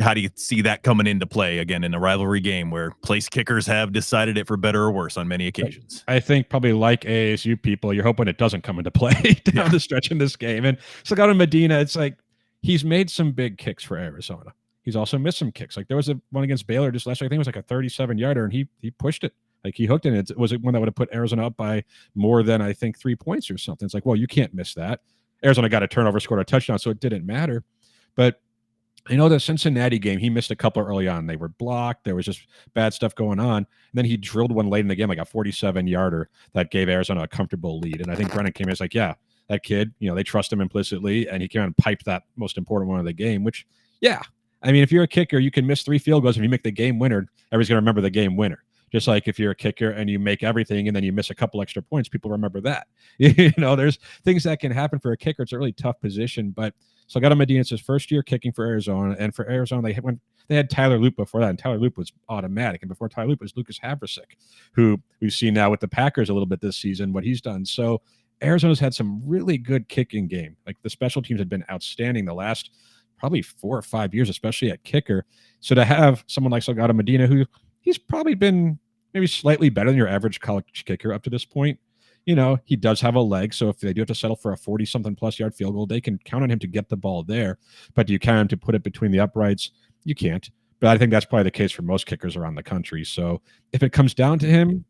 How do you see that coming into play again in a rivalry game where place kickers have decided it for better or worse on many occasions? I think probably like ASU people, you're hoping it doesn't come into play down the stretch in this game. And Salgado Medina, it's like he's made some big kicks for Arizona. He's also missed some kicks. Like there was a one against Baylor just last year. I think it was like a 37-yarder, and he pushed it. Like he hooked it. It was one that would have put Arizona up by more than, I think, 3 points or something. It's like, well, you can't miss that. Arizona got a turnover, scored a touchdown, so it didn't matter. But the Cincinnati game, he missed a couple early on. They were blocked. There was just bad stuff going on. And then he drilled one late in the game, like a 47-yarder that gave Arizona a comfortable lead. And I think Brennan came in and was like, yeah, that kid, they trust him implicitly. And he came out and piped that most important one of the game, which, yeah. I mean, if you're a kicker, you can miss 3 field goals. If you make the game winner, everybody's going to remember the game winner. Just like if you're a kicker and you make everything and then you miss a couple extra points, people remember that. There's things that can happen for a kicker. It's a really tough position, but Salgado Medina, it's his first year kicking for Arizona, and for Arizona, they had Tyler Loop before that, and Tyler Loop was automatic, and before Tyler Loop was Lucas Havrasek, who we've seen now with the Packers a little bit this season, what he's done. So Arizona's had some really good kicking game. Like the special teams had been outstanding the last probably 4 or 5 years, especially at kicker. So to have someone like Salgado Medina, who he's probably been maybe slightly better than your average college kicker up to this point. He does have a leg, so if they do have to settle for a 40-something plus yard field goal, they can count on him to get the ball there. But do you count him to put it between the uprights? You can't. But I think that's probably the case for most kickers around the country. So if it comes down to him,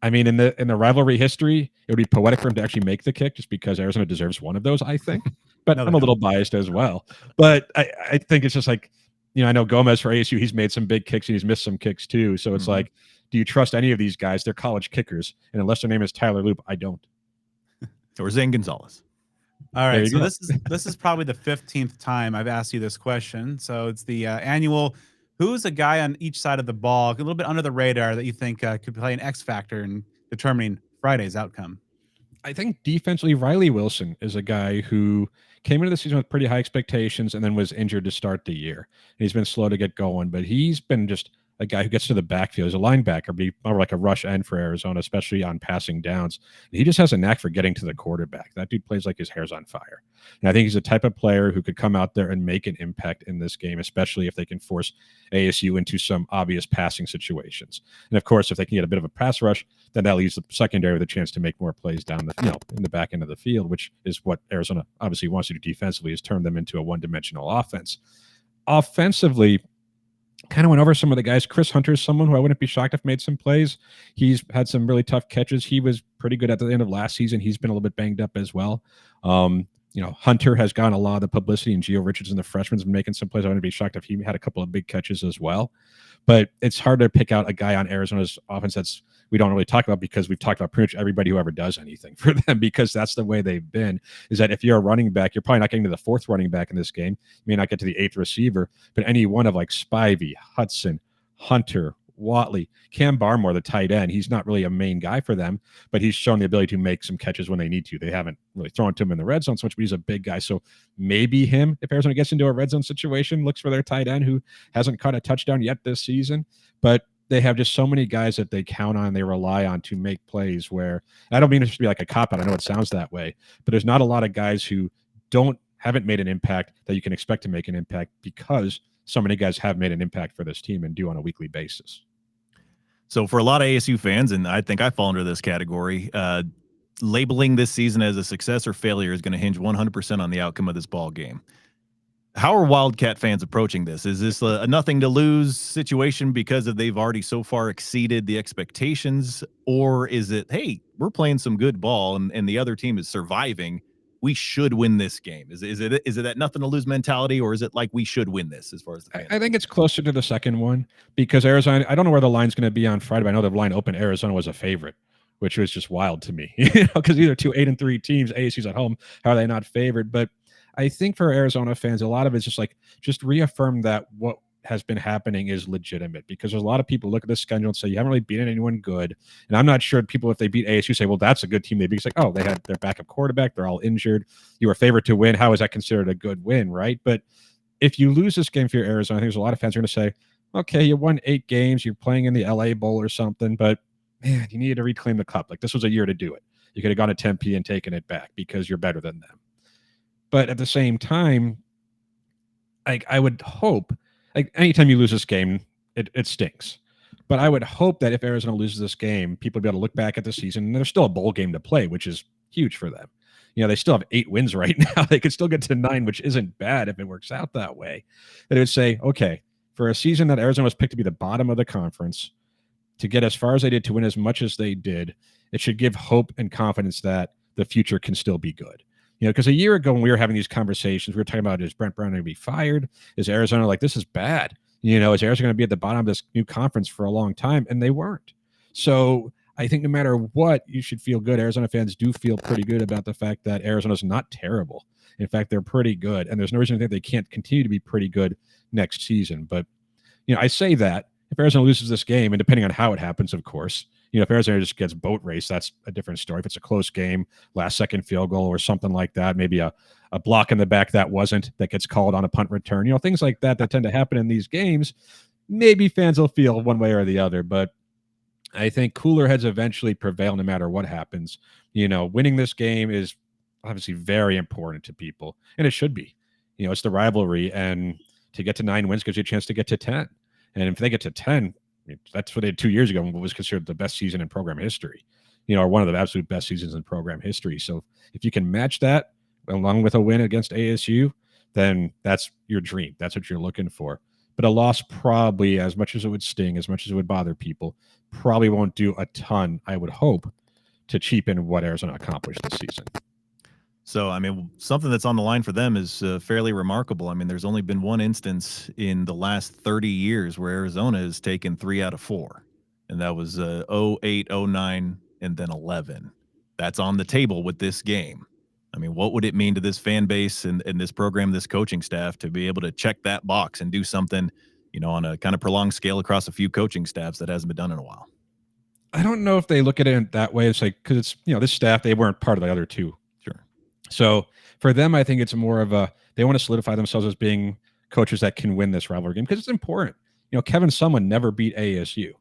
I mean, in the rivalry history, it would be poetic for him to actually make the kick, just because Arizona deserves one of those, I think. But I'm a little biased as well. But I think it's just like, I know Gomez for ASU, he's made some big kicks and he's missed some kicks too. So it's like, do you trust any of these guys? They're college kickers. And unless their name is Tyler Loop, I don't. Or Zane Gonzalez. All right. So this is probably the 15th time I've asked you this question. So it's the annual, who's a guy on each side of the ball, a little bit under the radar, that you think could play an X factor in determining Friday's outcome? I think defensively, Riley Wilson is a guy who came into the season with pretty high expectations and then was injured to start the year. And he's been slow to get going, but he's been just a guy who gets to the backfield. He's a linebacker, but more like a rush end for Arizona, especially on passing downs. And he just has a knack for getting to the quarterback. That dude plays like his hair's on fire. And I think he's the type of player who could come out there and make an impact in this game, especially if they can force ASU into some obvious passing situations. And of course, if they can get a bit of a pass rush, then that leaves the secondary with a chance to make more plays down the, in the back end of the field, which is what Arizona obviously wants to do defensively, is turn them into a one-dimensional offense. Offensively, kind of went over some of the guys. Chris Hunter is someone who I wouldn't be shocked if made some plays. He's had some really tough catches. He was pretty good at the end of last season. He's been a little bit banged up as well. Hunter has gotten a lot of the publicity, and Gio Richardson, the freshman's been making some plays. I wouldn't be shocked if he had a couple of big catches as well. But it's hard to pick out a guy on Arizona's offense that's we don't really talk about, because we've talked about pretty much everybody who ever does anything for them, because that's the way they've been, is that if you're a running back, you're probably not getting to the fourth running back in this game. You may not get to the eighth receiver, but any one of like Spivey, Hudson, Hunter, Wodtly, Cam Barmore, the tight end, he's not really a main guy for them, but he's shown the ability to make some catches when they need to. They haven't really thrown to him in the red zone so much, but he's a big guy. So maybe him, if Arizona gets into a red zone situation, looks for their tight end who hasn't caught a touchdown yet this season. But they have just so many guys that they count on, they rely on to make plays, where I don't mean it to be like a cop-out. I know it sounds that way, but there's not a lot of guys who haven't made an impact that you can expect to make an impact, because so many guys have made an impact for this team and do on a weekly basis. So for a lot of ASU fans, and I think I fall under this category, labeling this season as a success or failure is going to hinge 100% on the outcome of this ball game. How are Wildcat fans approaching this? Is this a nothing to lose situation because they've already so far exceeded the expectations? Or is it, hey, we're playing some good ball and the other team is surviving, we should win this game? Is it that nothing to lose mentality, or is it like we should win this as far as the fans? I think it's closer to the second one because Arizona, I don't know where the line's going to be on Friday, but I know the line open Arizona was a favorite, which was just wild to me, because these are 2 8-3 teams. ASU's at home. How are they not favored? But I think for Arizona fans, a lot of it's just reaffirm that what has been happening is legitimate, because there's a lot of people look at the schedule and say, you haven't really beaten anyone good. And I'm not sure people, if they beat ASU, say, well, that's a good team they beat. It's like, oh, they had their backup quarterback. They're all injured. You were favored to win. How is that considered a good win, right? But if you lose this game for Arizona, I think there's a lot of fans are going to say, okay, you won 8 games. You're playing in the LA Bowl or something, but man, you needed to reclaim the cup. Like, this was a year to do it. You could have gone to Tempe and taken it back because you're better than them. But at the same time, I would hope, like, anytime you lose this game, it stinks. But I would hope that if Arizona loses this game, people will be able to look back at the season, and there's still a bowl game to play, which is huge for them. You know, they still have 8 wins right now. They could still get to 9, which isn't bad if it works out that way. That it would say, okay, for a season that Arizona was picked to be the bottom of the conference, to get as far as they did, to win as much as they did, it should give hope and confidence that the future can still be good. You know, because a year ago when we were having these conversations, we were talking about, is Brent Brown going to be fired? Is Arizona like, this is bad? You know, is Arizona going to be at the bottom of this new conference for a long time? And they weren't. So I think no matter what, you should feel good. Arizona fans do feel pretty good about the fact that Arizona's not terrible. In fact, they're pretty good. And there's no reason to think they can't continue to be pretty good next season. But, you know, I say that if Arizona loses this game, and depending on how it happens, of course, you know, if Arizona just gets boat race, that's a different story. If it's a close game, last second field goal or something like that, maybe a block in the back that gets called on a punt return, you know, things like that tend to happen in these games, maybe fans will feel one way or the other. But I think cooler heads eventually prevail no matter what happens. You know, winning this game is obviously very important to people, and it should be. You know, it's the rivalry, and to get to 9 wins gives you a chance to get to 10. And if they get to 10, that's what they did 2 years ago, what was considered the best season in program history, you know, or one of the absolute best seasons in program history. So if you can match that along with a win against ASU, then that's your dream. That's what you're looking for. But a loss probably, as much as it would sting, as much as it would bother people, probably won't do a ton, I would hope, to cheapen what Arizona accomplished this season. So, I mean, something that's on the line for them is fairly remarkable. I mean, there's only been one instance in the last 30 years where Arizona has taken 3 out of 4, and that was 08, 09, and then 11. That's on the table with this game. I mean, what would it mean to this fan base and this program, this coaching staff, to be able to check that box and do something, you know, on a kind of prolonged scale across a few coaching staffs that hasn't been done in a while? I don't know if they look at it that way. It's like, because it's, you know, this staff, they weren't part of the other two. Sure. So for them, I think it's more of they want to solidify themselves as being coaches that can win this rivalry game, because it's important. You know, Kevin Sumlin never beat ASU,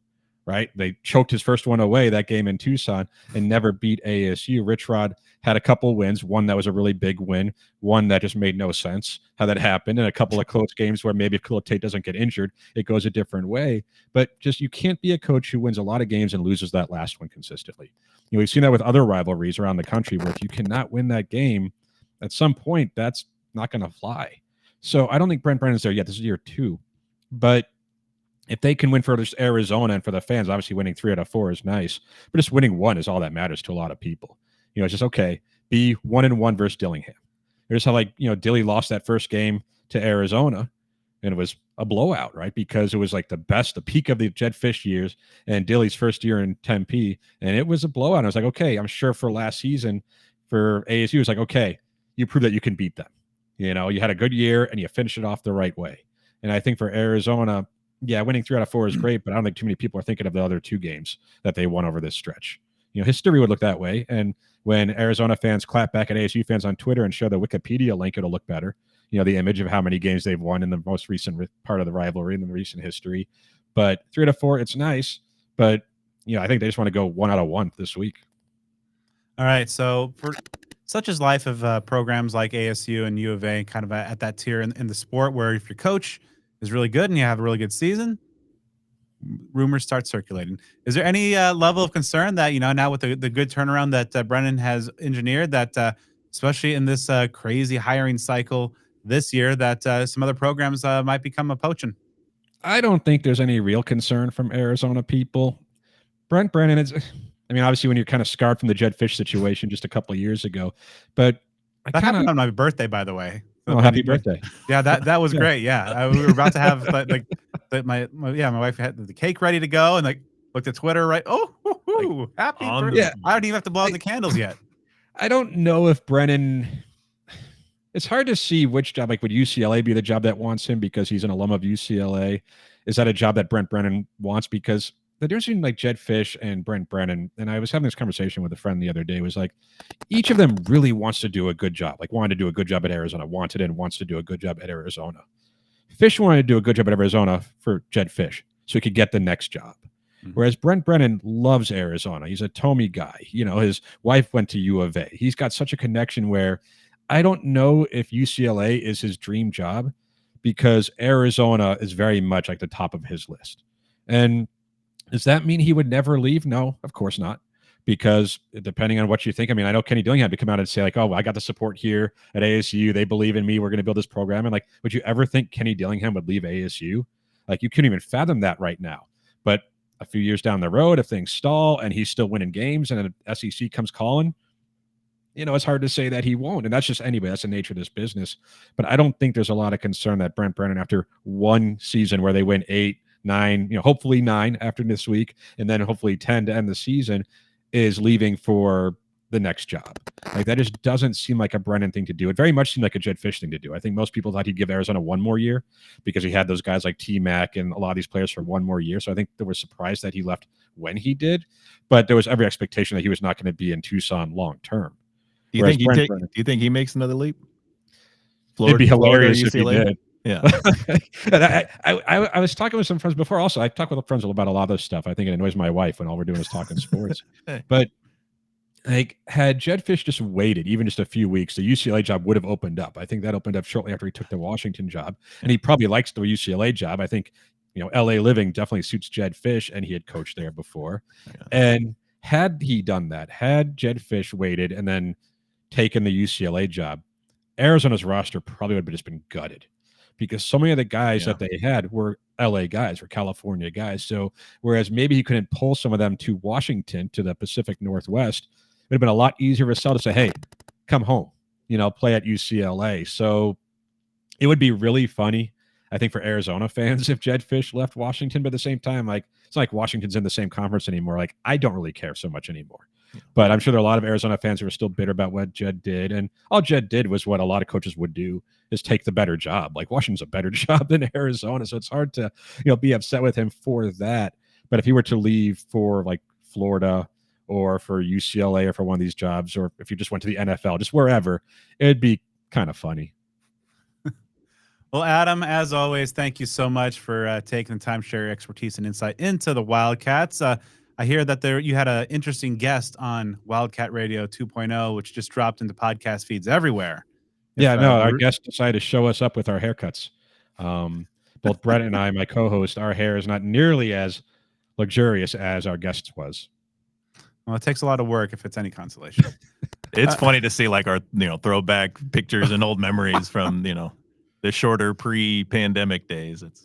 right? They choked his first one away, that game in Tucson, and never beat ASU. Rich Rod had a couple wins, one that was a really big win, one that just made no sense how that happened, and a couple of close games where maybe if Khalil Tate doesn't get injured, it goes a different way. But just, you can't be a coach who wins a lot of games and loses that last one consistently. You know, we've seen that with other rivalries around the country, where if you cannot win that game, at some point, that's not going to fly. So I don't think Brent Brennan's there yet. This is year 2. But if they can win for Arizona and for the fans, obviously winning 3 out of 4 is nice. But just winning 1 is all that matters to a lot of people. You know, it's just, okay, be 1-1 versus Dillingham. Here's how, like, you know, Dilly lost that first game to Arizona, and it was a blowout, right? Because it was like the peak of the Jed Fish years and Dilly's first year in Tempe, and it was a blowout. And I was like, okay, I'm sure for last season for ASU, it's like, okay, you prove that you can beat them. You know, you had a good year and you finished it off the right way. And I think for Arizona, yeah, winning 3 out of 4 is great, but I don't think too many people are thinking of the other 2 games that they won over this stretch. You know, history would look that way. And when Arizona fans clap back at ASU fans on Twitter and share the Wikipedia link, it'll look better. You know, the image of how many games they've won in the most recent part of the rivalry in the recent history. But 3 out of 4, it's nice. But, you know, I think they just want to go 1 out of 1 this week. All right. So for such is life of programs like ASU and U of A, kind of at that tier in the sport, where if your coach is really good and you have a really good season, rumors start circulating. Is there any level of concern that, you know, now with the good turnaround that Brennan has engineered, that especially in this crazy hiring cycle this year, that some other programs might become a poaching? I don't think there's any real concern from Arizona people. Brent Brennan is, I mean, obviously when you're kind of scarred from the Jed Fish situation just a couple of years ago, but That happened on my birthday, by the way. Oh, happy birthday! Yeah, that was great. Yeah, we were about to have my wife had the cake ready to go, and like looked at Twitter, right? Oh, happy birthday! Yeah. I don't even have to blow out the candles yet. I don't know if Brennan. It's hard to see which job, like would UCLA be the job that wants him because he's an alum of UCLA? Is that a job that Brent Brennan wants? Because the difference between like Jed Fish and Brent Brennan, and I was having this conversation with a friend the other day, was like each of them really wants to do a good job, like wanted to do a good job at Arizona, wanted and wants to do a good job at Arizona. Fish wanted to do a good job at Arizona for Jed Fish so he could get the next job. Whereas Brent Brennan loves Arizona. He's a Tomey guy. You know, his wife went to U of A. He's got such a connection where I don't know if UCLA is his dream job because Arizona is very much like the top of his list. And does that mean he would never leave? No, of course not. Because depending on what you think, I mean, I know Kenny Dillingham had to come out and say like, oh, I got the support here at ASU. They believe in me. We're going to build this program. And like, would you ever think Kenny Dillingham would leave ASU? Like you couldn't even fathom that right now. But a few years down the road, if things stall and he's still winning games and an SEC comes calling, you know, it's hard to say that he won't. And that's just anyway, that's the nature of this business. But I don't think there's a lot of concern that Brent Brennan, after one season where they win 8, 9, you know, hopefully 9 after this week, and then hopefully 10 to end the season, is leaving for the next job. Like that just doesn't seem like a Brennan thing to do. It very much seemed like a Jed Fish thing to do. I think most people thought he'd give Arizona one more year because he had those guys like T-Mac and a lot of these players for one more year. So I think they were surprised that he left when he did, but there was every expectation that he was not going to be in Tucson long term. Do you think he makes another leap? Florida, it'd be hilarious if he did. Yeah. I was talking with some friends before. Also, I talk with friends about a lot of this stuff. I think it annoys my wife when all we're doing is talking sports. But like, had Jed Fish just waited even just a few weeks, the UCLA job would have opened up. I think that opened up shortly after he took the Washington job, and he probably likes the UCLA job. I think, you know, LA living definitely suits Jed Fish, and he had coached there before. Yeah. And had he done that, had Jed Fish waited and then taken the UCLA job, Arizona's roster probably would have just been gutted because so many of the guys that they had were LA guys, were California guys. So whereas maybe he couldn't pull some of them to Washington, to the Pacific Northwest, it would have been a lot easier to sell to say, hey, come home, you know, play at UCLA. So it would be really funny, I think, for Arizona fans if Jed Fish left Washington. But at the same time, like, it's not like Washington's in the same conference anymore. Like, I don't really care so much anymore. But I'm sure there are a lot of Arizona fans who are still bitter about what Jed did. And all Jed did was what a lot of coaches would do, is take the better job. Like, Washington's a better job than Arizona. So it's hard to, you know, be upset with him for that. But if he were to leave for like Florida or for UCLA or for one of these jobs, or if you just went to the NFL, just wherever, it'd be kind of funny. Well, Adam, as always, thank you so much for taking the time to share your expertise and insight into the Wildcats. I hear that you had an interesting guest on Wildcat Radio 2.0, which just dropped into podcast feeds everywhere. Our guest decided to show us up with our haircuts. Both Brett and I, my co-host, our hair is not nearly as luxurious as our guest's was. Well, it takes a lot of work if it's any consolation. It's funny to see like our, you know, throwback pictures and old memories from, you know, the shorter pre-pandemic days. It's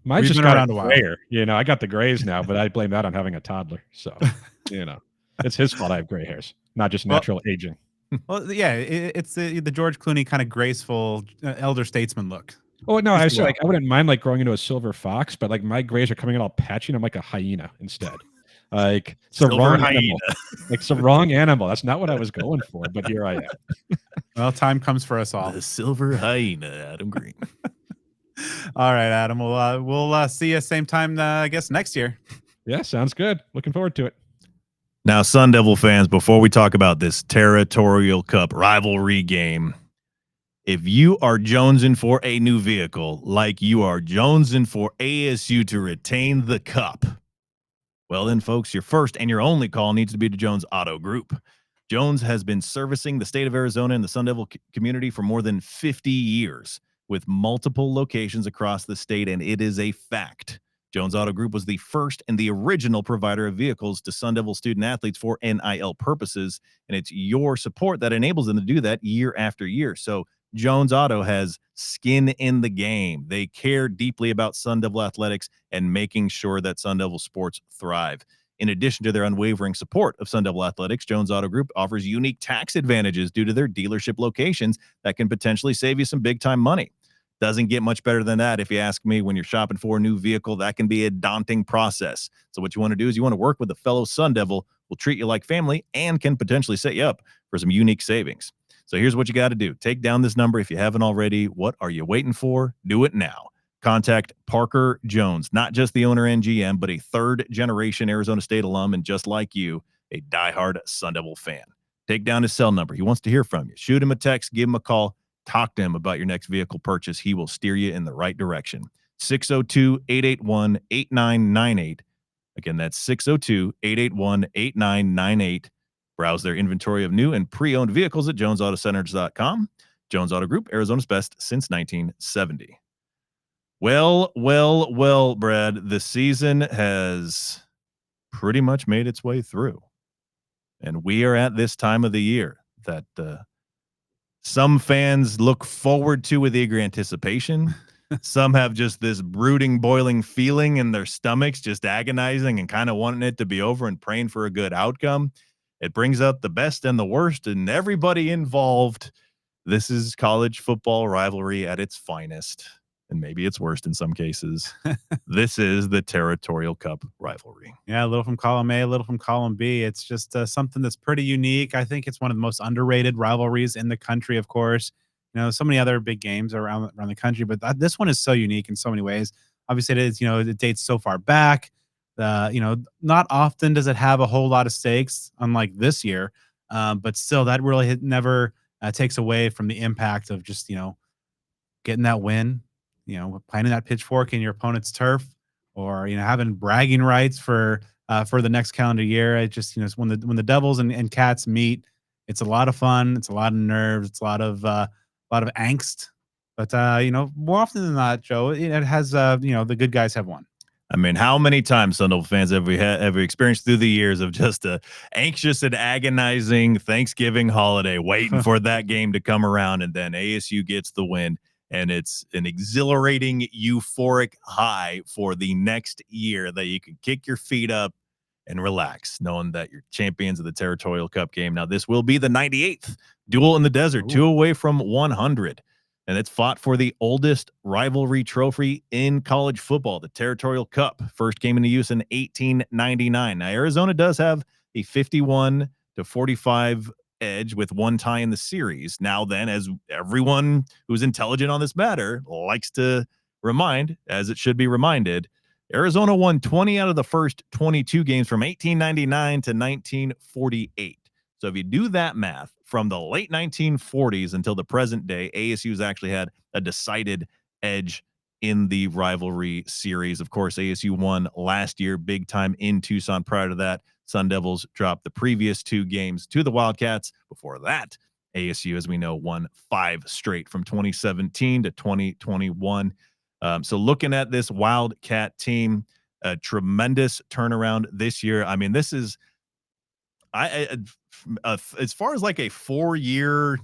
mine's just got grayer. You know, I got the grays now, but I blame that on having a toddler. So, you know, it's his fault I have gray hairs, not just natural aging. Well, yeah, it's the George Clooney kind of graceful elder statesman look. Oh no, I said like I wouldn't mind like growing into a silver fox, but like my grays are coming in all patchy, and I'm like a hyena instead. Like it's the wrong animal. Like it's the wrong animal. That's not what I was going for, but here I am. Well, time comes for us all. The silver hyena, Adam Green. All right, Adam. We'll see you same time, I guess, next year. Yeah, sounds good. Looking forward to it. Now, Sun Devil fans, before we talk about this Territorial Cup rivalry game, if you are jonesing for a new vehicle, like you are jonesing for ASU to retain the cup, well then, folks, your first and your only call needs to be to Jones Auto Group. Jones has been servicing the state of Arizona and the Sun Devil community for more than 50 years with multiple locations across the state, and it is a fact. Jones Auto Group was the first and the original provider of vehicles to Sun Devil student athletes for NIL purposes, and it's your support that enables them to do that year after year. So Jones Auto has skin in the game. They care deeply about Sun Devil athletics and making sure that Sun Devil sports thrive. In addition to their unwavering support of Sun Devil Athletics, Jones Auto Group offers unique tax advantages due to their dealership locations that can potentially save you some big-time money. Doesn't get much better than that if you ask me. When you're shopping for a new vehicle, that can be a daunting process. So what you want to do is you want to work with a fellow Sun Devil who will treat you like family and can potentially set you up for some unique savings. So here's what you got to do. Take down this number if you haven't already. What are you waiting for? Do it now. Contact Parker Jones, not just the owner and GM, but a third-generation Arizona State alum and just like you, a diehard Sun Devil fan. Take down his cell number. He wants to hear from you. Shoot him a text, give him a call, talk to him about your next vehicle purchase. He will steer you in the right direction. 602-881-8998. Again, that's 602-881-8998. Browse their inventory of new and pre-owned vehicles at jonesautocenters.com. Jones Auto Group, Arizona's best since 1970. Well, Brad, the season has pretty much made its way through. And we are at this time of the year that some fans look forward to with eager anticipation. Some have just this brooding, boiling feeling in their stomachs, just agonizing and kind of wanting it to be over and praying for a good outcome. It brings out the best and the worst in everybody involved. This is college football rivalry at its finest. And maybe it's worst in some cases. This is the Territorial Cup rivalry. Yeah, a little from column A, a little from column B. It's just something that's pretty unique. I think it's one of the most underrated rivalries in the country, of course. You know, so many other big games around the country, but this one is so unique in so many ways. Obviously, it is, it dates so far back. Not often does it have a whole lot of stakes, unlike this year. But still, that really never takes away from the impact of just, getting that win, planting that pitchfork in your opponent's turf, or having bragging rights for the next calendar year. It just when the Devils and Cats meet, it's a lot of fun. It's a lot of nerves. It's a lot of angst. But more often than not, Joe, it has the good guys have won. I mean, how many times Sun Devil fans have we experienced through the years of just a anxious and agonizing Thanksgiving holiday, waiting for that game to come around, and then ASU gets the win. And it's an exhilarating, euphoric high for the next year that you can kick your feet up and relax, knowing that you're champions of the Territorial Cup game. Now, this will be the 98th duel in the desert, 2 away from 100. And it's fought for the oldest rivalry trophy in college football, the Territorial Cup. First came into use in 1899. Now, Arizona does have a 51-45 edge with one tie in the series. Now then, as everyone who's intelligent on this matter likes to remind, as it should be reminded, Arizona won 20 out of the first 22 games from 1899 to 1948. So if you do that math, from the late 1940s until the present day, ASU's actually had a decided edge in the rivalry series. Of course, ASU won last year big time in Tucson. Prior to that, Sun Devils dropped the previous 2 games to the Wildcats. Before that, ASU, as we know, won 5 straight from 2017 to 2021. So looking at this Wildcat team, a tremendous turnaround this year. I mean, this is as far as like a 4-year,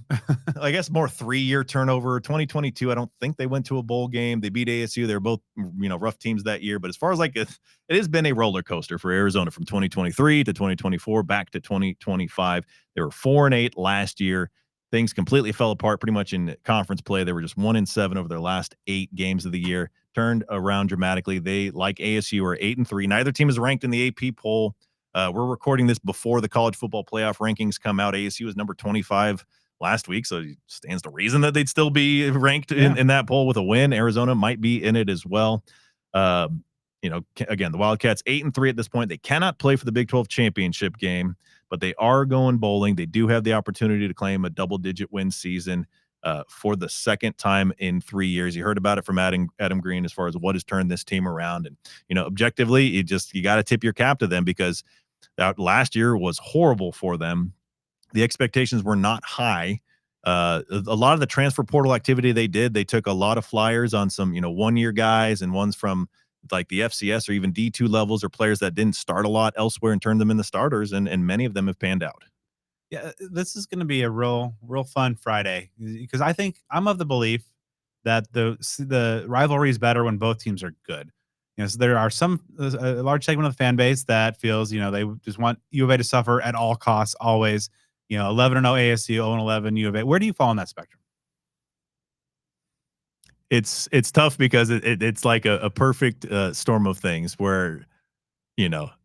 I guess more 3-year turnover. 2022, I don't think they went to a bowl game. They beat ASU. They're both, rough teams that year. But as far as like it has been a roller coaster for Arizona from 2023 to 2024 back to 2025. They were 4-8 last year. Things completely fell apart pretty much in conference play. They were just 1-7 over their last 8 games of the year. Turned around dramatically. They, like ASU, are 8-3. Neither team is ranked in the AP poll. We're recording this before the college football playoff rankings come out. ASU was number 25 last week, so it stands to reason that they'd still be ranked in that poll with a win. Arizona might be in it as well. Again, the Wildcats 8-3 at this point. They cannot play for the Big 12 championship game, but they are going bowling. They do have the opportunity to claim a double-digit win season for the second time in 3 years. You heard about it from Adam Green as far as what has turned this team around. And, objectively, you got to tip your cap to them because that last year was horrible for them. The expectations were not high. A lot of the transfer portal activity they took a lot of flyers on some, 1-year guys and ones from like the FCS or even D2 levels or players that didn't start a lot elsewhere and turned them into starters. And many of them have panned out. Yeah, this is going to be a real fun Friday because I'm of the belief that the rivalry is better when both teams are good. So there are a large segment of the fan base that feels, they just want U of A to suffer at all costs, always. 11-0 ASU, 0-11 U of A. Where do you fall on that spectrum? It's tough because it's like a perfect storm of things where,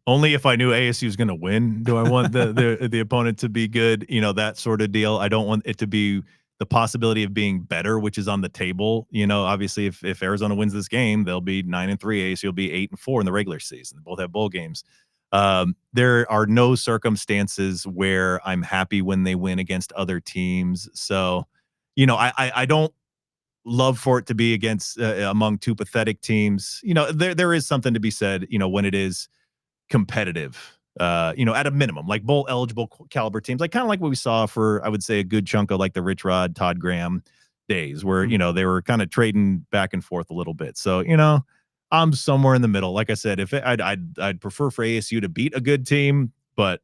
only if I knew ASU is going to win do I want the opponent to be good, that sort of deal. I don't want it to be the possibility of being better, which is on the table. Obviously if Arizona wins this game, they'll be 9-3. ASU will be 8-4 in the regular season. They both have bowl games. There are no circumstances where I'm happy when they win against other teams. So, I don't love for it to be against among two pathetic teams. There is something to be said, when it is competitive, at a minimum, like bowl eligible caliber teams, like kind of like what we saw for, I would say, a good chunk of like the Rich Rod, Todd Graham days where, they were kind of trading back and forth a little bit. So, I'm somewhere in the middle. Like I said, if I'd prefer for ASU to beat a good team, but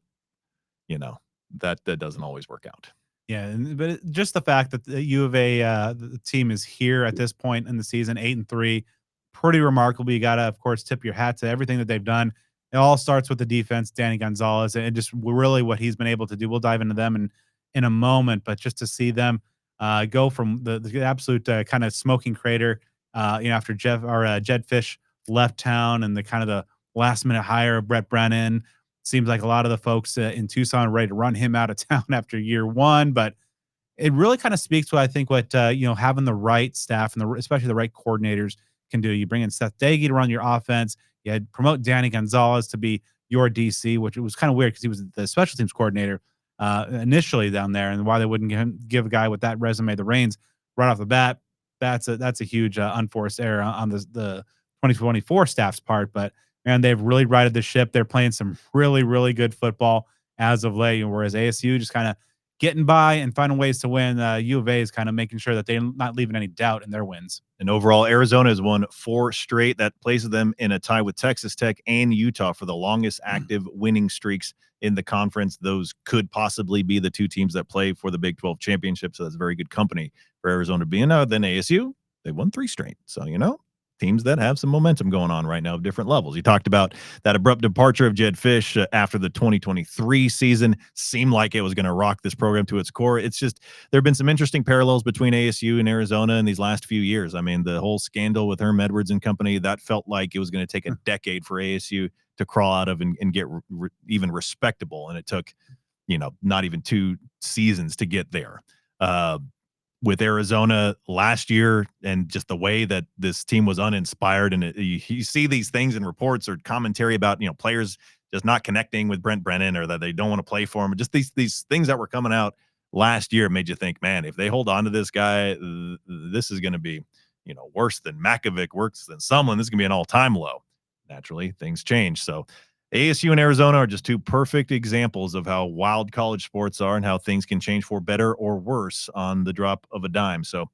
that doesn't always work out. Yeah, but just the fact that the U of A the team is here at this point in the season, 8-3, pretty remarkable. You got to, of course, tip your hat to everything that they've done. It all starts with the defense, Danny Gonzalez, and just really what he's been able to do. We'll dive into them in a moment, but just to see them go from the absolute kind of smoking crater, after Jed Fish left town, and the kind of the last minute hire of Brett Brennan. Seems like a lot of the folks in Tucson are ready to run him out of town after year one, but it really kind of speaks to, I think, what having the right staff and especially the right coordinators can do. You bring in Seth Dagey to run your offense. You had promote Danny Gonzalez to be your DC, which it was kind of weird because he was the special teams coordinator initially down there, and why they wouldn't give a guy with that resume the reins right off the bat. That's a huge unforced error on the 2024 staff's part, but and they've really righted the ship. They're playing some really, really good football as of late, whereas ASU just kind of getting by and finding ways to win. U of A is kind of making sure that they're not leaving any doubt in their wins. And overall, Arizona has won 4 straight. That places them in a tie with Texas Tech and Utah for the longest active winning streaks in the conference. Those could possibly be the 2 teams that play for the Big 12 championship. So that's very good company for Arizona to be in. Then ASU, they won 3 straight. So, teams that have some momentum going on right now of different levels. You talked about that abrupt departure of Jed Fish after the 2023 season. Seemed like it was going to rock this program to its core. It's just, there have been some interesting parallels between ASU and Arizona in these last few years. I mean, the whole scandal with Herm Edwards and company, that felt like it was going to take a decade for ASU to crawl out of and get even respectable. And it took, not even 2 seasons to get there. With Arizona last year, and just the way that this team was uninspired, and you see these things in reports or commentary about players just not connecting with Brent Brennan, or that they don't want to play for him. Just these things that were coming out last year made you think, man, if they hold on to this guy, this is going to be worse than Makovic, worse than Sumlin. This is going to be an all-time low. Naturally, things change. So ASU and Arizona are just 2 perfect examples of how wild college sports are and how things can change for better or worse on the drop of a dime. So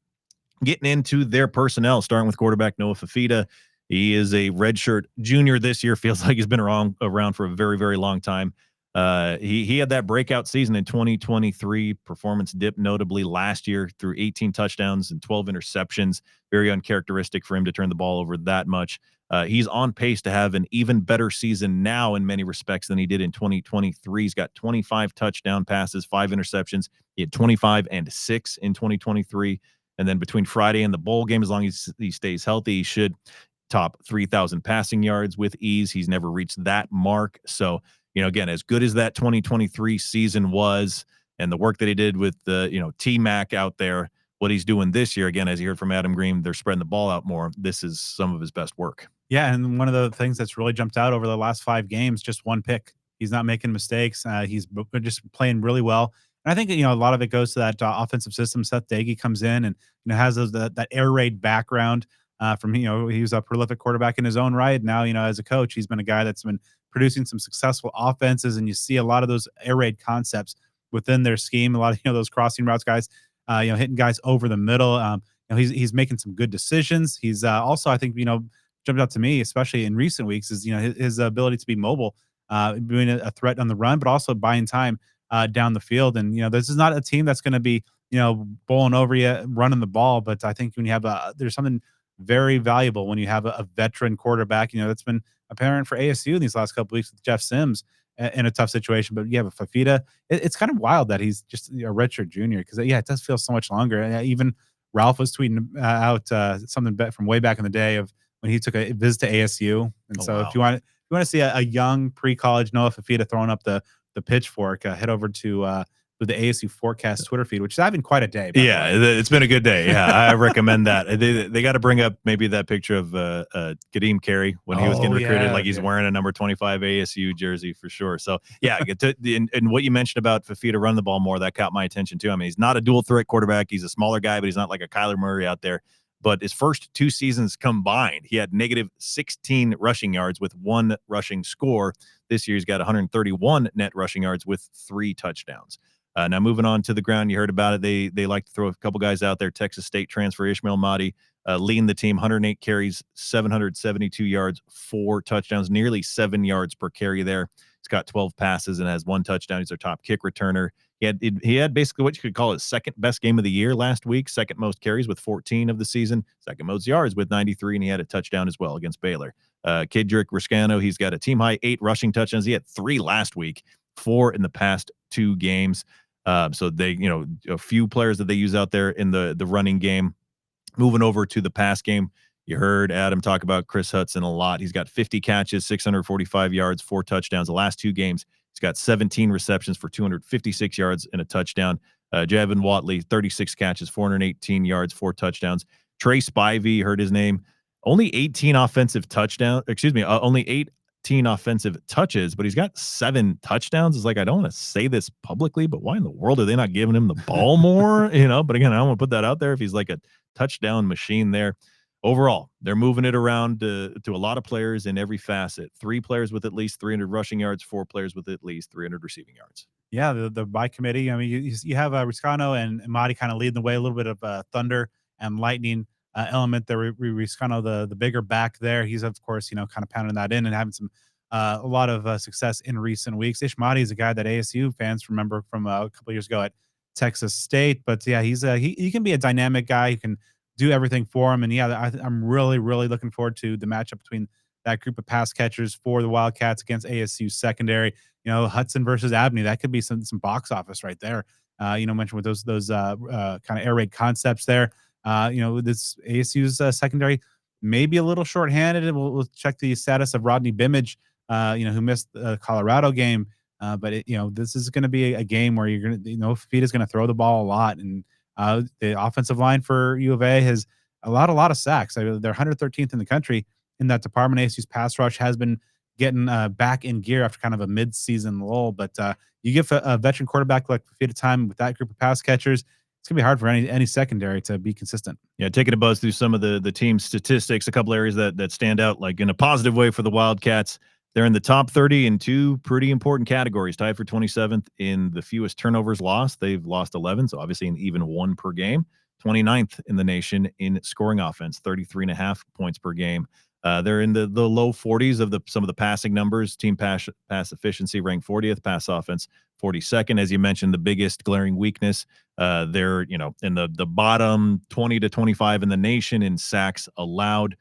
getting into their personnel, starting with quarterback Noah Fifita. He is a redshirt junior this year. Feels like he's been around for a very, very long time. He had that breakout season in 2023. Performance dipped notably last year through 18 touchdowns and 12 interceptions. Very uncharacteristic for him to turn the ball over that much. He's on pace to have an even better season now in many respects than he did in 2023. He's got 25 touchdown passes, 5 interceptions. He had 25 and 6 in 2023. And then between Friday and the bowl game, as long as he stays healthy, he should top 3,000 passing yards with ease. He's never reached that mark. So, again, as good as that 2023 season was, and the work that he did with the, T-Mac out there, what he's doing this year, again, as you heard from Adam Green, they're spreading the ball out more. This is some of his best work. Yeah, and one of the things that's really jumped out over the last 5 games, just 1 pick. He's not making mistakes. He's just playing really well. And I think, a lot of it goes to that offensive system. Seth Dagey comes in and has that air raid background from, he was a prolific quarterback in his own right. Now, as a coach, he's been a guy that's been producing some successful offenses, and you see a lot of those air raid concepts within their scheme. A lot of, those crossing routes guys, hitting guys over the middle. He's making some good decisions. He's also, I think, jumped out to me, especially in recent weeks, is his ability to be mobile, being a threat on the run, but also buying time down the field. And this is not a team that's going to be bowling over you, running the ball. But I think when you have there's something very valuable when you have a veteran quarterback. That's been apparent for ASU in these last couple of weeks with Jeff Sims in a tough situation. But yeah, with Fafita, it's kind of wild that he's just a redshirt junior because it does feel so much longer. And even Ralph was tweeting out something from way back in the day of when he took a visit to ASU. And if you want to see a young pre-college Noah Fafita throwing up the pitchfork, head over to the ASU Forecast Twitter feed, which is having quite a day. Yeah, it's been a good day. Yeah, I recommend that. They got to bring up maybe that picture of Kadeem Carey when he was getting recruited, like he's wearing a number 25 ASU jersey for sure. So yeah, and what you mentioned about Fafita running the ball more, that caught my attention too. I mean, he's not a dual threat quarterback. He's a smaller guy, but he's not like a Kyler Murray out there. But his first 2 seasons combined, he had negative 16 rushing yards with 1 rushing score. This year, he's got 131 net rushing yards with 3 touchdowns. Now, moving on to the ground, you heard about it. They like to throw a couple guys out there. Texas State transfer Ishmael Mahdi leading the team, 108 carries, 772 yards, 4 touchdowns, nearly 7 yards per carry there. He's got 12 passes and has 1 touchdown. He's their top kick returner. He had basically what you could call his second best game of the year last week, second most carries with 14 of the season, second most yards with 93, and he had a touchdown as well against Baylor. Kidrick Riscano, he's got a team-high 8 rushing touchdowns. He had 3 last week, 4 in the past 2 games. So they, a few players that they use out there in the running game. Moving over to the pass game, you heard Adam talk about Chris Hudson a lot. He's got 50 catches, 645 yards, 4 touchdowns. The last 2 games, he's got 17 receptions for 256 yards and a touchdown. Javon Wodtly, 36 catches, 418 yards, 4 touchdowns. Trey Spivey, heard his name. Only 18 offensive touchdowns. Only 18 offensive touches, but he's got 7 touchdowns. It's like, I don't want to say this publicly, but why in the world are they not giving him the ball more? But again, I don't want to put that out there if he's like a touchdown machine there. Overall, they're moving it around to a lot of players in every facet. 3 players with at least 300 rushing yards, 4 players with at least 300 receiving yards. Yeah, the by committee. I mean, you have Riscano and Mahdi kind of leading the way, a little bit of thunder and lightning element there. Riscano, the bigger back there. He's, of course, kind of pounding that in and having some a lot of success in recent weeks. Ish Mahdi is a guy that ASU fans remember from a couple of years ago at Texas State. But yeah, he can be a dynamic guy. He can do everything for him. And yeah, I'm really, really looking forward to the matchup between that group of pass catchers for the Wildcats against ASU secondary. Hudson versus Abney, that could be some box office right there. Mentioned with those kind of air raid concepts there. This ASU's secondary maybe a little shorthanded. We'll check the status of Rodney Bimage, who missed the Colorado game. But this is going to be a game where you're going to, Fafita's going to throw the ball a lot, and the offensive line for U of A has a lot of sacks. They're 113th in the country in that department. ASU's pass rush has been getting back in gear after kind of a mid-season lull. But you give a veteran quarterback like Fafita time with that group of pass catchers, it's going to be hard for any secondary to be consistent. Yeah, taking a buzz through some of the team statistics, a couple areas that stand out like in a positive way for the Wildcats. They're in the top 30 in 2 pretty important categories, tied for 27th in the fewest turnovers lost. They've lost 11, so obviously an even 1 per game. 29th in the nation in scoring offense, 33.5 points per game. They're in the low 40s of some of the passing numbers. Team pass efficiency ranked 40th, pass offense 42nd. As you mentioned, the biggest glaring weakness, they're in the bottom 20 to 25 in the nation in sacks allowed.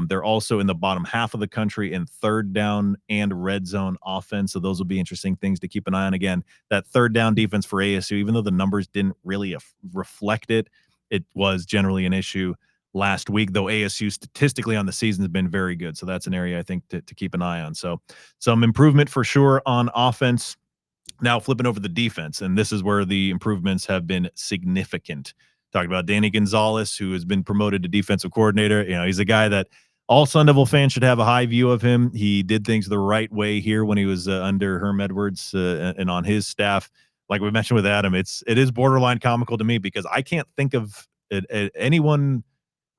They're also in the bottom half of the country in third down and red zone offense. So those will be interesting things to keep an eye on. Again, that third down defense for ASU, even though the numbers didn't really reflect it, it was generally an issue last week, though ASU statistically on the season has been very good. So that's an area I think to keep an eye on. So some improvement for sure on offense. Now flipping over the defense, and this is where the improvements have been significant. Talking about Danny Gonzalez, who has been promoted to defensive coordinator. He's a guy that all Sun Devil fans should have a high view of him. He did things the right way here when he was under Herm Edwards and on his staff. Like we mentioned with Adam, it is borderline comical to me because I can't think of anyone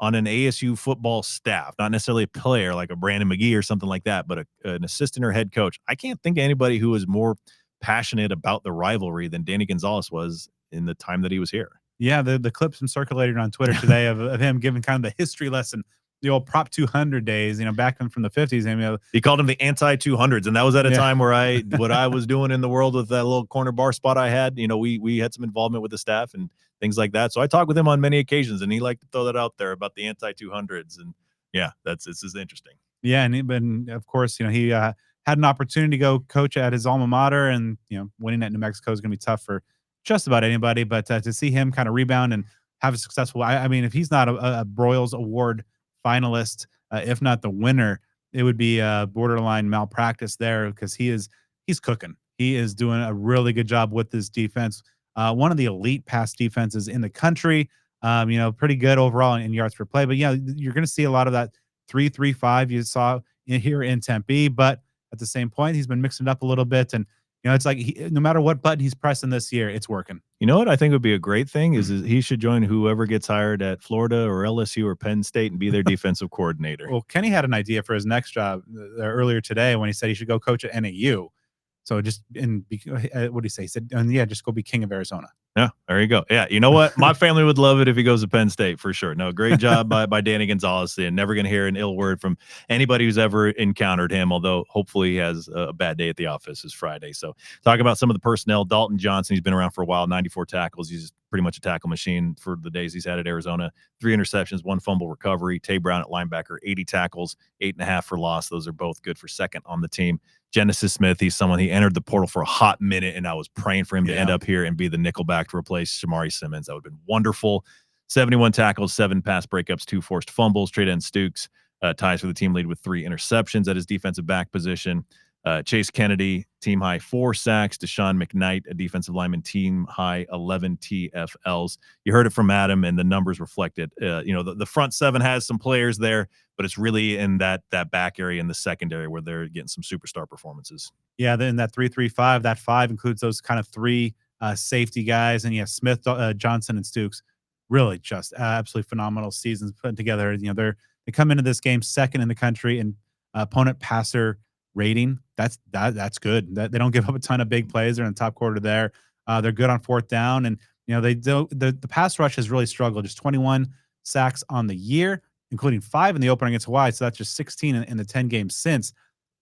on an ASU football staff, not necessarily a player like a Brandon McGee or something like that, but an assistant or head coach. I can't think of anybody who was more passionate about the rivalry than Danny Gonzalez was in the time that he was here. Yeah, the clip's been circulating on Twitter today of him giving kind of the history lesson the old Prop 200 days, back from the 50s. And, he called them the anti-200s, and that was at a time where what I was doing in the world with that little corner bar spot I had. We had some involvement with the staff and things like that. So I talked with him on many occasions, and he liked to throw that out there about the anti-200s. And yeah, this is interesting. Yeah, and of course, he had an opportunity to go coach at his alma mater, and winning at New Mexico is going to be tough for just about anybody. But to see him kind of rebound and have a successful, I mean, if he's not a Broyles Award finalist, if not the winner, it would be a borderline malpractice there, because he's cooking. He is doing a really good job with this defense. One of the elite pass defenses in the country. Pretty good overall in yards per play. But yeah, you're going to see a lot of that 3-3-5 you saw here in Tempe. But at the same point, he's been mixing it up a little bit, and it's like no matter what button he's pressing this year, it's working. You know what I think would be a great thing is he should join whoever gets hired at Florida or LSU or Penn State and be their defensive coordinator. Well, Kenny had an idea for his next job earlier today when he said he should go coach at NAU. So what did he say? He said, just go be king of Arizona. Yeah, there you go. Yeah, you know what? My family would love it if he goes to Penn State for sure. No, great job by Danny Gonzalez. And never going to hear an ill word from anybody who's ever encountered him, although hopefully he has a bad day at the office this Friday. So talk about some of the personnel. Dalton Johnson, he's been around for a while, 94 tackles. He's pretty much a tackle machine for the days he's had at Arizona. 3 interceptions, 1 fumble recovery. Tay Brown at linebacker, 80 tackles, 8.5 for loss. Those are both good for second on the team. Genesis Smith, he's someone, he entered the portal for a hot minute, and I was praying for him to end up here and be the nickelback to replace Shamari Simmons. That would have been wonderful. 71 tackles, 7 pass breakups, 2 forced fumbles. Trey End Stukes ties for the team lead with 3 interceptions at his defensive back position. Chase Kennedy, team high 4 sacks. Deshaun McKnight, a defensive lineman, team high 11 TFLs. You heard it from Adam, and the numbers reflected. The front 7 has some players there, but it's really in that back area in the secondary where they're getting some superstar performances. Yeah, then that 3-3-5, that 5 includes those kind of 3 safety guys, and Smith, Johnson, and Stukes. Really just absolutely phenomenal seasons put together. They come into this game second in the country in opponent passer rating. That's good. They don't give up a ton of big plays. They're in the top quarter there. They're good on 4th down, and the pass rush has really struggled. Just 21 sacks on the year, including 5 in the opener against Hawaii. So that's just 16 in the 10 games since.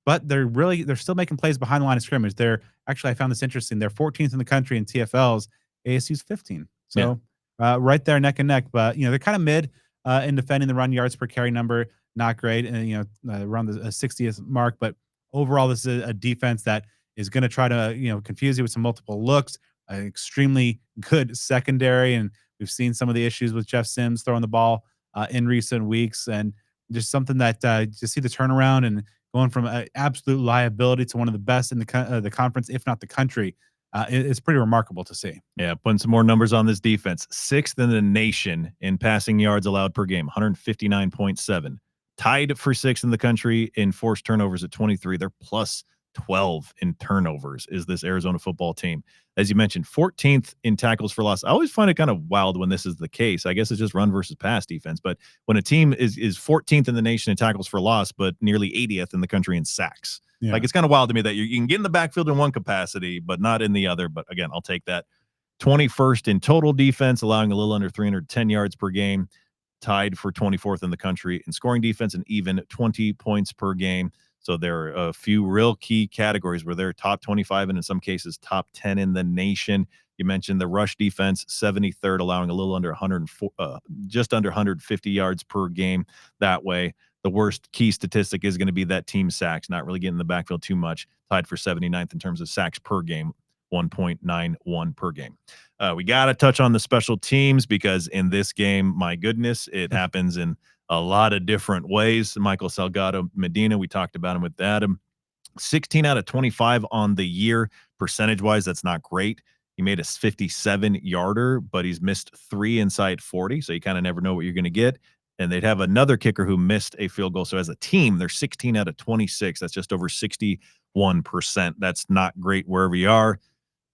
But they're still making plays behind the line of scrimmage. I found this interesting. They're 14th in the country in TFLs. ASU's 15. So right there, neck and neck. But they're kind of mid in defending the run yards per carry number. Not great, and around the 60th mark. But overall, this is a defense that is going to try to confuse you with some multiple looks. An extremely good secondary, and we've seen some of the issues with Jeff Sims throwing the ball in recent weeks, and just something that to see the turnaround and going from an absolute liability to one of the best in the conference, if not the country, it's pretty remarkable to see. Yeah, putting some more numbers on this defense. 6th in the nation in passing yards allowed per game, 159.7. Tied for 6th in the country in forced turnovers at 23. They're plus 12 in turnovers is this Arizona football team. As you mentioned, 14th in tackles for loss. I always find it kind of wild when this is the case. I guess it's just run versus pass defense. But when a team is 14th in the nation in tackles for loss, but nearly 80th in the country in sacks. Yeah. Like, it's kind of wild to me that you can get in the backfield in one capacity, but not in the other. But again, I'll take that. 21st in total defense, allowing a little under 310 yards per game. Tied for 24th in the country in scoring defense, and even 20 points per game. So there are a few real key categories where they're top 25 and in some cases top 10 in the nation. You mentioned the rush defense, 73rd, allowing a little under just under 150 yards per game that way. The worst key statistic is going to be that team sacks, not really getting in the backfield too much, tied for 79th in terms of sacks per game, 1.91 per game. We got to touch on the special teams because in this game, my goodness, it happens in a lot of different ways. Michael Salgado Medina, we talked about him with Adam. 16 out of 25 on the year. Percentage-wise, that's not great. He made a 57-yarder, but he's missed 3 inside 40, so you kind of never know what you're going to get. And they'd have another kicker who missed a field goal. So as a team, they're 16 out of 26. That's just over 61%. That's not great wherever you are.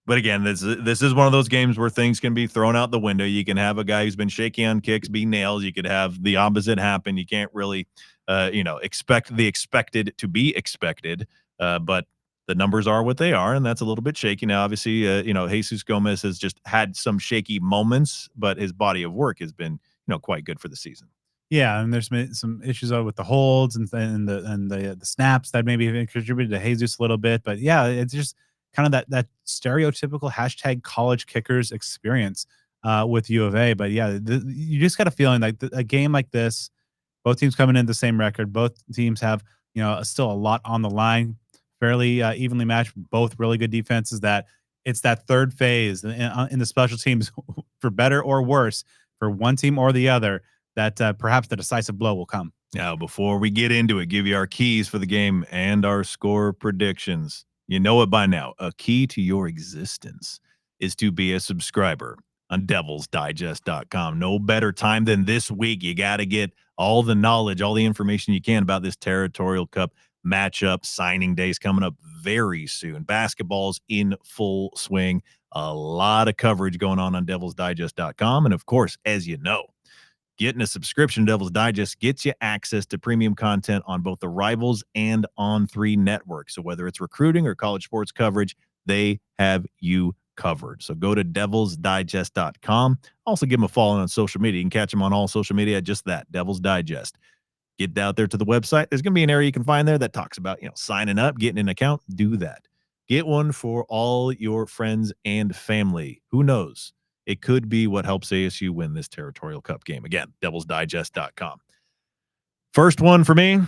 But again, this is one of those games where things can be thrown out the window. You can have a guy who's been shaky on kicks be nailed. You could have the opposite happen. You can't really, expect the expected to be expected. But the numbers are what they are, and that's a little bit shaky. Now, obviously, Jesus Gomez has just had some shaky moments, but his body of work has been, quite good for the season. Yeah, and there's been some issues with the holds and the snaps that maybe have contributed to Jesus a little bit. But yeah, it's just kind of that stereotypical hashtag college kickers experience with U of A. But yeah, you just got a feeling like a game like this, both teams coming in the same record. Both teams have still a lot on the line, fairly evenly matched. Both really good defenses. That it's that third phase in the special teams, for better or worse, for one team or the other, that perhaps the decisive blow will come. Now, before we get into it, give you our keys for the game and our score predictions. You know it by now. A key to your existence is to be a subscriber on devilsdigest.com. No better time than this week. You got to get all the knowledge, all the information you can about this Territorial Cup matchup. Signing days coming up very soon. Basketball's in full swing. A lot of coverage going on devilsdigest.com. And of course, as you know, getting a subscription to Devil's Digest gets you access to premium content on both the Rivals and On3 networks. So whether it's recruiting or college sports coverage, they have you covered. So go to devilsdigest.com. Also give them a follow on social media. You can catch them on all social media, just that, Devil's Digest. Get out there to the website. There's going to be an area you can find there that talks about, signing up, getting an account. Do that. Get one for all your friends and family. Who knows? It could be what helps ASU win this Territorial Cup game. Again, devilsdigest.com. First one for me,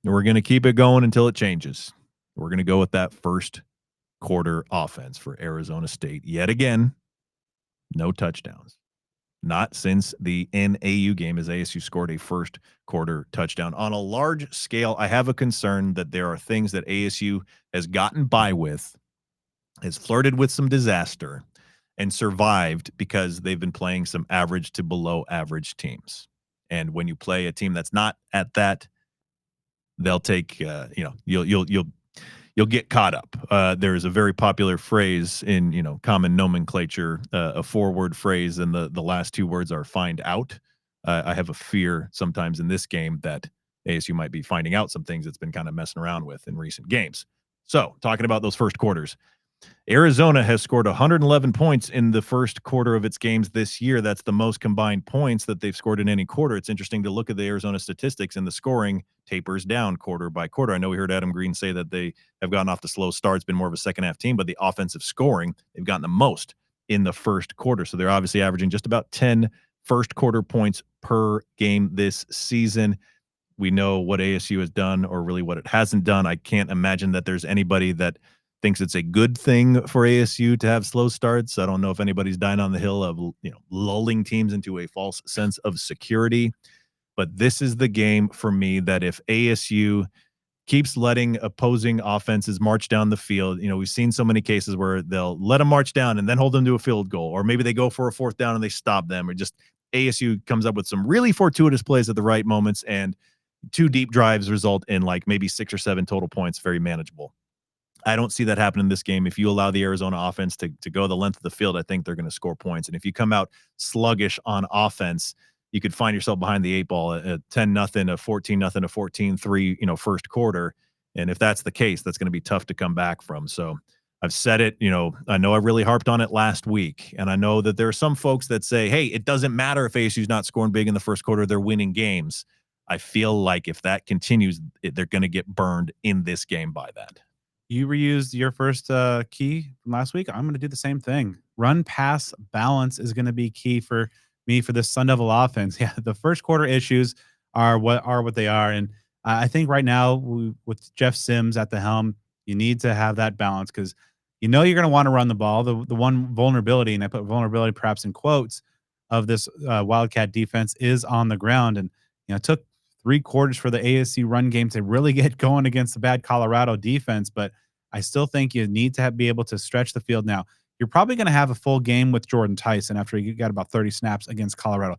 we're going to keep it going until it changes. We're going to go with that first quarter offense for Arizona State. Yet again, no touchdowns. Not since the NAU game, as ASU scored a first quarter touchdown. On a large scale, I have a concern that there are things that ASU has gotten by with, has flirted with some disaster, and survived because they've been playing some average to below average teams. And when you play a team that's not at that, they'll take, you'll get caught up. There's a very popular phrase in, common nomenclature, a 4-word phrase, and the last 2 words are find out. I have a fear sometimes in this game that ASU might be finding out some things it's been kind of messing around with in recent games. So talking about those first quarters, Arizona has scored 111 points in the first quarter of its games this year. That's the most combined points that they've scored in any quarter. It's interesting to look at the Arizona statistics, and the scoring tapers down quarter by quarter. I know we heard Adam Green say that they have gotten off to slow starts, been more of a second-half team, but the offensive scoring, they've gotten the most in the first quarter. So they're obviously averaging just about 10 first-quarter points per game this season. We know what ASU has done, or really what it hasn't done. I can't imagine that there's anybody that thinks it's a good thing for ASU to have slow starts. I don't know if anybody's dying on the hill of lulling teams into a false sense of security. But this is the game for me that if ASU keeps letting opposing offenses march down the field, we've seen so many cases where they'll let them march down and then hold them to a field goal, or maybe they go for a 4th down and they stop them, or just ASU comes up with some really fortuitous plays at the right moments, and 2 deep drives result in like maybe 6 or 7 total points, very manageable. I don't see that happen in this game. If you allow the Arizona offense to go the length of the field, I think they're going to score points. And if you come out sluggish on offense, you could find yourself behind the 8 ball at 10-0, a 14-0, a 14-3, first quarter. And if that's the case, that's going to be tough to come back from. So I've said it, I know I really harped on it last week. And I know that there are some folks that say, hey, it doesn't matter if ASU's not scoring big in the first quarter, they're winning games. I feel like if that continues, they're going to get burned in this game by that. You reused your first key from last week. I'm going to do the same thing. Run pass balance is going to be key for me for this Sun Devil offense. Yeah, the first quarter issues are what they are, and I think right now with Jeff Sims at the helm, you need to have that balance, because you're going to want to run the ball. The one vulnerability, and I put vulnerability perhaps in quotes, of this Wildcat defense is on the ground, and it took 3 quarters for the ASU run game to really get going against the bad Colorado defense. But I still think you need to be able to stretch the field. Now, you're probably going to have a full game with Jordan Tyson after you got about 30 snaps against Colorado.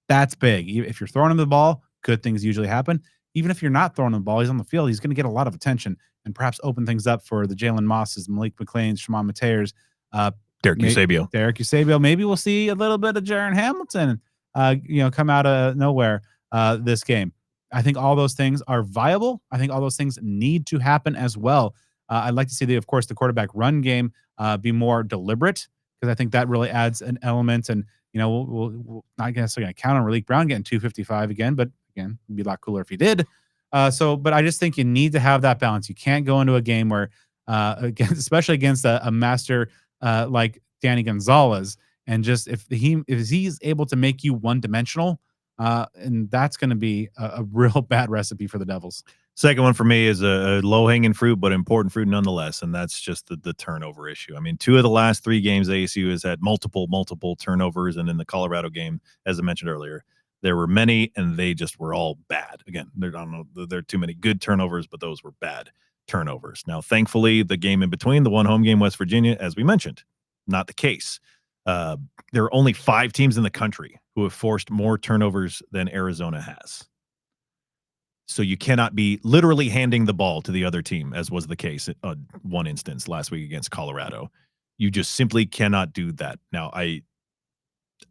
That's big. If you're throwing him the ball, good things usually happen. Even if you're not throwing the ball, he's on the field, he's going to get a lot of attention and perhaps open things up for the Jalen Mosses, Malik McLean's, Chamon Metayers, Derek Eusebio. Maybe we'll see a little bit of Jaron Hamilton, come out of nowhere this game. I think all those things are viable. I think all those things need to happen as well. I'd like to see the quarterback run game be more deliberate, because I think that really adds an element. And we'll not necessarily going to count on Malik Brown getting 255 again, but again, it'd be a lot cooler if he did. But I just think you need to have that balance. You can't go into a game where, especially against a master like Danny Gonzalez, and just if he's able to make you one dimensional, and that's going to be a real bad recipe for the Devils. Second one for me is a low-hanging fruit, but important fruit nonetheless, and that's just the turnover issue. I mean, 2 of the last 3 games, ASU has had multiple turnovers, and in the Colorado game, as I mentioned earlier, there were many, and they just were all bad. Again, I don't know, there are too many good turnovers, but those were bad turnovers. Now, thankfully, the game in between, the one home game, West Virginia, as we mentioned, not the case. There are only 5 teams in the country who have forced more turnovers than Arizona has. So you cannot be literally handing the ball to the other team, as was the case in one instance last week against Colorado. You just simply cannot do that. Now, I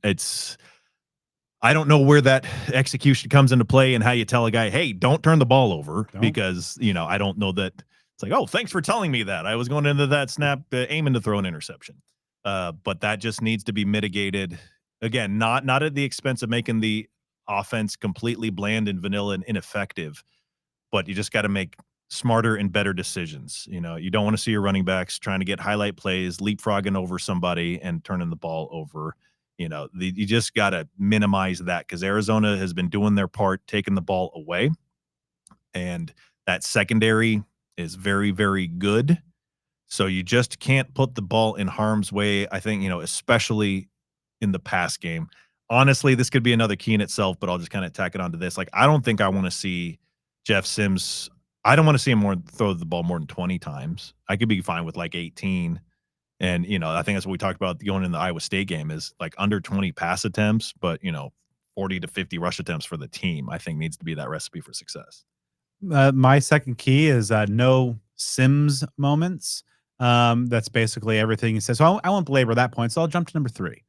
don't know where that execution comes into play and how you tell a guy, hey, don't turn the ball over, because, I don't know that it's like, oh, thanks for telling me that. I was going into that snap aiming to throw an interception. But that just needs to be mitigated. Again, not at the expense of making the offense completely bland and vanilla and ineffective, but you just got to make smarter and better decisions. You don't want to see your running backs trying to get highlight plays, leapfrogging over somebody and turning the ball over. You just got to minimize that, because Arizona has been doing their part, taking the ball away, and that secondary is very, very good. So you just can't put the ball in harm's way. I think, especially in the pass game. Honestly, this could be another key in itself, but I'll just kind of tack it onto this. Like, I don't think I want to see Jeff Sims. I don't want to see him throw the ball more than 20 times. I could be fine with like 18. And, I think that's what we talked about going in the Iowa State game, is like under 20 pass attempts, but, 40 to 50 rush attempts for the team, I think needs to be that recipe for success. My second key is no Sims moments. That's basically everything he says. So I won't belabor that point. So I'll jump to number 3.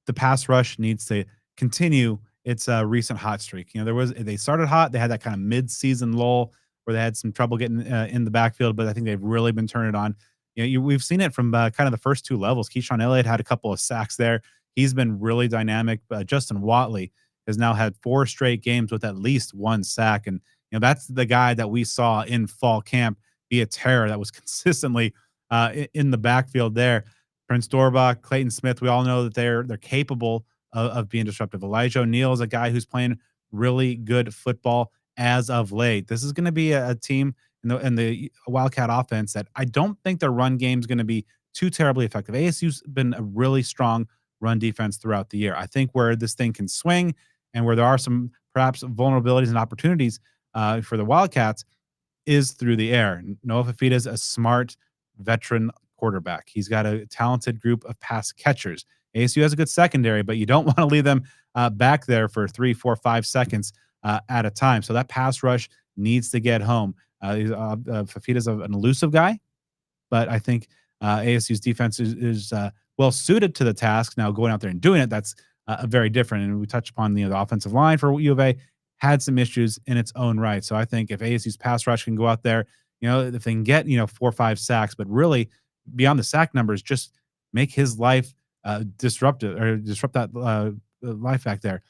The pass rush needs to continue its recent hot streak. They started hot. They had that kind of mid-season lull where they had some trouble getting in the backfield, but I think they've really been turning it on. We've seen it from kind of the first 2 levels. Keyshawn Elliott had a couple of sacks there. He's been really dynamic. Justin Wodtly has now had 4 straight games with at least 1 sack, and that's the guy that we saw in fall camp be a terror that was consistently in the backfield there. Prince Dorbach, Clayton Smith, we all know that they're capable of being disruptive. Elijah O'Neal is a guy who's playing really good football as of late. This is going to be a team in the Wildcat offense that I don't think their run game is going to be too terribly effective. ASU's been a really strong run defense throughout the year. I think where this thing can swing and where there are some perhaps vulnerabilities and opportunities for the Wildcats is through the air. Noah Fafita is a smart veteran quarterback. He's got a talented group of pass catchers. ASU has a good secondary, but you don't want to leave them back there for 3, 4, 5 seconds at a time. So that pass rush needs to get home. Fafita's an elusive guy, but I think ASU's defense is well suited to the task. Now going out there and doing it, that's very different. And we touched upon the offensive line for U of A had some issues in its own right. So I think if ASU's pass rush can go out there, if they can get 4 or 5 sacks, but really beyond the sack numbers, just make his life disrupt that life back there.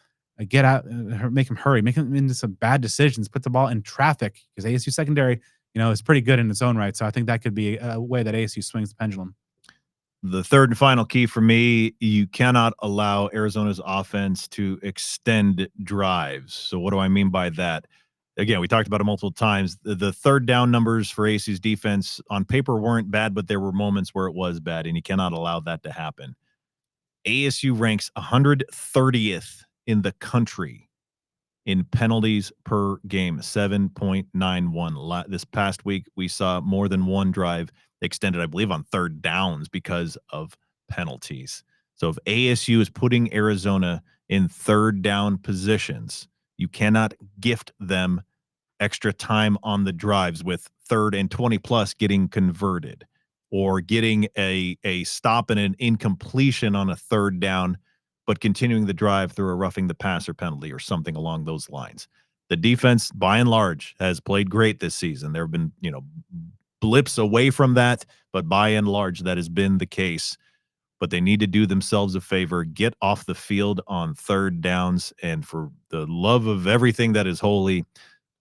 Get out, make him hurry, make him into some bad decisions, put the ball in traffic, because ASU secondary, is pretty good in its own right. So I think that could be a way that ASU swings the pendulum. The third and final key for me, you cannot allow Arizona's offense to extend drives. So what do I mean by that? Again, we talked about it multiple times. The third down numbers for ASU's defense on paper weren't bad, but there were moments where it was bad, and you cannot allow that to happen. ASU ranks 130th in the country in penalties per game, 7.91. This past week, we saw more than one drive extended, I believe, on third downs because of penalties. So if ASU is putting Arizona in third down positions, you cannot gift them extra time on the drives with 3rd and 20 plus getting converted, or getting a stop and an incompletion on a 3rd down, but continuing the drive through a roughing the passer penalty or something along those lines. The defense, by and large, has played great this season. There have been, blips away from that, but by and large, that has been the case. but they need to do themselves a favor, get off the field on third downs, and for the love of everything that is holy,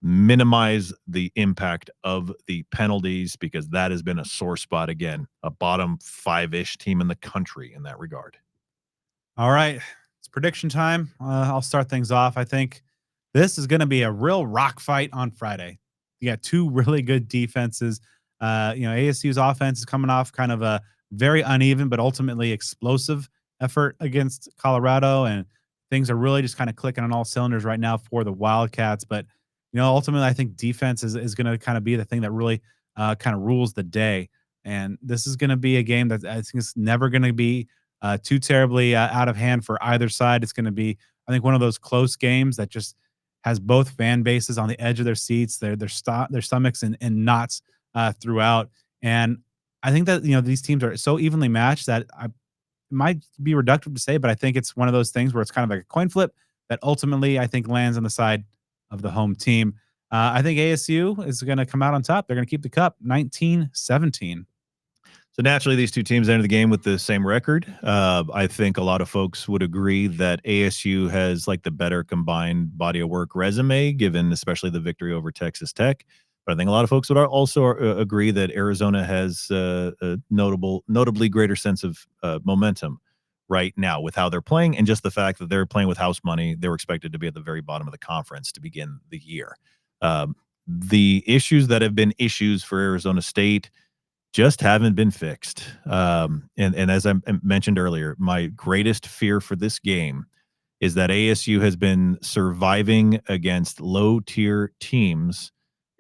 minimize the impact of the penalties, because that has been a sore spot again, a bottom 5-ish team in the country in that regard. All right, it's prediction time. I'll start things off. I think this is going to be a real rock fight on Friday. You got two really good defenses. ASU's offense is coming off kind of a very uneven but ultimately explosive effort against Colorado, and things are really just kind of clicking on all cylinders right now for the Wildcats. But ultimately, I think defense is going to kind of be the thing that really kind of rules the day. And this is going to be a game that I think is never going to be too terribly out of hand for either side. It's going to be, I think, one of those close games that just has both fan bases on the edge of their seats, their stomachs in knots throughout. And I think that these teams are so evenly matched that it might be reductive to say, but I think it's one of those things where it's kind of like a coin flip that ultimately I think lands on the side of the home team. I think ASU is going to come out on top. They're going to keep the cup 19-17. So naturally, these two teams enter the game with the same record. I think a lot of folks would agree that ASU has like the better combined body of work resume, given especially the victory over Texas Tech. But I think a lot of folks would also agree that Arizona has a notably greater sense of momentum right now with how they're playing, and just the fact that they're playing with house money. They were expected to be at the very bottom of the conference to begin the year. The issues that have been issues for Arizona State just haven't been fixed. And as I mentioned earlier, my greatest fear for this game is that ASU has been surviving against low-tier teams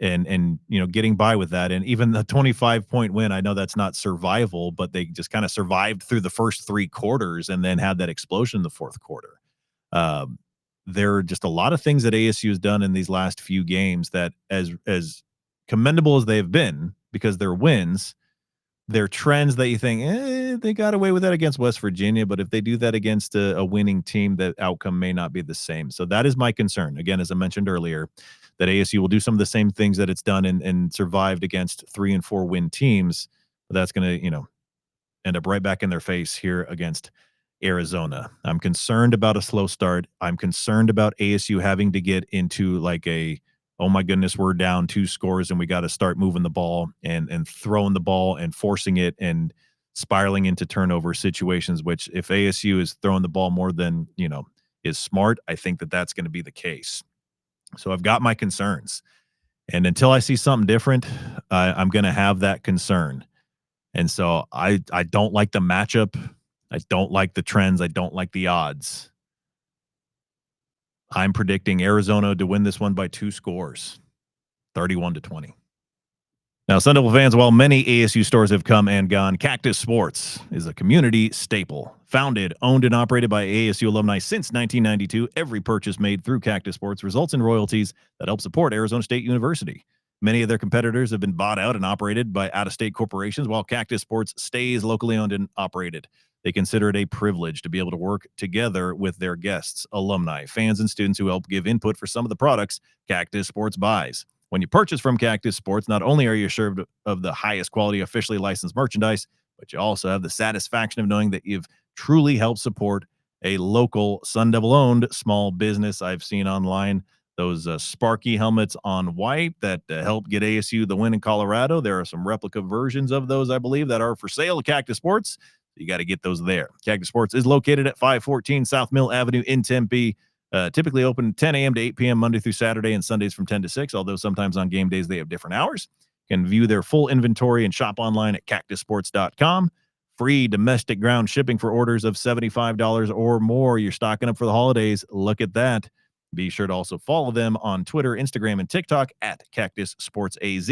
and getting by with that. And even the 25-point win, I know that's not survival, but they just kind of survived through the first three quarters and then had that explosion in the fourth quarter. There are just a lot of things that ASU has done in these last few games that, as commendable as they have been, because they're wins, they're trends that you think, they got away with that against West Virginia, but if they do that against a winning team, the outcome may not be the same. So that is my concern. Again, as I mentioned earlier, that ASU will do some of the same things that it's done and survived against 3 and 4 win teams, but that's going to, end up right back in their face here against Arizona. I'm concerned about a slow start. I'm concerned about ASU having to get into like oh my goodness, we're down 2 scores and we got to start moving the ball and throwing the ball and forcing it and spiraling into turnover situations, which if ASU is throwing the ball more than, is smart, I think that that's going to be the case. So I've got my concerns. And until I see something different, I'm going to have that concern. And so I don't like the matchup. I don't like the trends. I don't like the odds. I'm predicting Arizona to win this one by 2 scores, 31-20. Now, Sun Devil fans, while many ASU stores have come and gone, Cactus Sports is a community staple. Founded, owned, and operated by ASU alumni since 1992, every purchase made through Cactus Sports results in royalties that help support Arizona State University. Many of their competitors have been bought out and operated by out-of-state corporations, while Cactus Sports stays locally owned and operated. They consider it a privilege to be able to work together with their guests, alumni, fans, and students who help give input for some of the products Cactus Sports buys. When you purchase from Cactus Sports, not only are you assured of the highest quality officially licensed merchandise, but you also have the satisfaction of knowing that you've truly helped support a local Sun Devil-owned small business. I've seen online those Sparky helmets on white that helped get ASU the win in Colorado. There are some replica versions of those, I believe, that are for sale at Cactus Sports. You got to get those there. Cactus Sports is located at 514 South Mill Avenue in Tempe. Typically open 10 a.m. to 8 p.m. Monday through Saturday and Sundays from 10 to 6, although sometimes on game days they have different hours. You can view their full inventory and shop online at cactussports.com. Free domestic ground shipping for orders of $75 or more. You're stocking up for the holidays. Look at that. Be sure to also follow them on Twitter, Instagram, and TikTok at Cactus Sports AZ,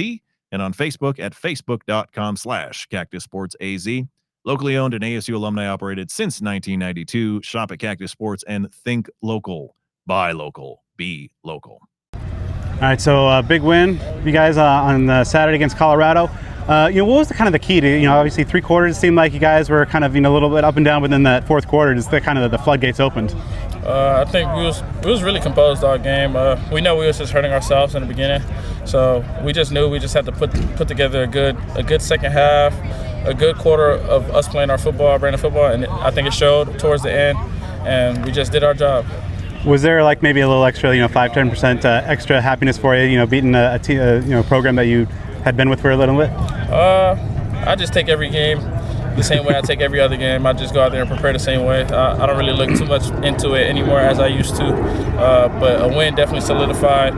and on Facebook at facebook.com/Cactus Sports AZ. Locally owned and ASU alumni operated since 1992. Shop at Cactus Sports and think local. Buy local. Be local. All right, so big win, you guys, on Saturday against Colorado. What was the key to, obviously 3 quarters, it seemed like you guys were kind of, a little bit up and down, but then that fourth quarter, just the floodgates opened. I think we was really composed all game. We know we was just hurting ourselves in the beginning, so we just knew we just had to put together a good second half. a good quarter of us playing our football, our brand of football, and I think it showed towards the end, and we just did our job. Was there like maybe a little extra, 5-10% extra happiness for you, beating a program that you had been with for a little bit? I just take every game the same way I take every other game. I just go out there and prepare the same way. I don't really look too much into it anymore as I used to. But a win definitely solidified.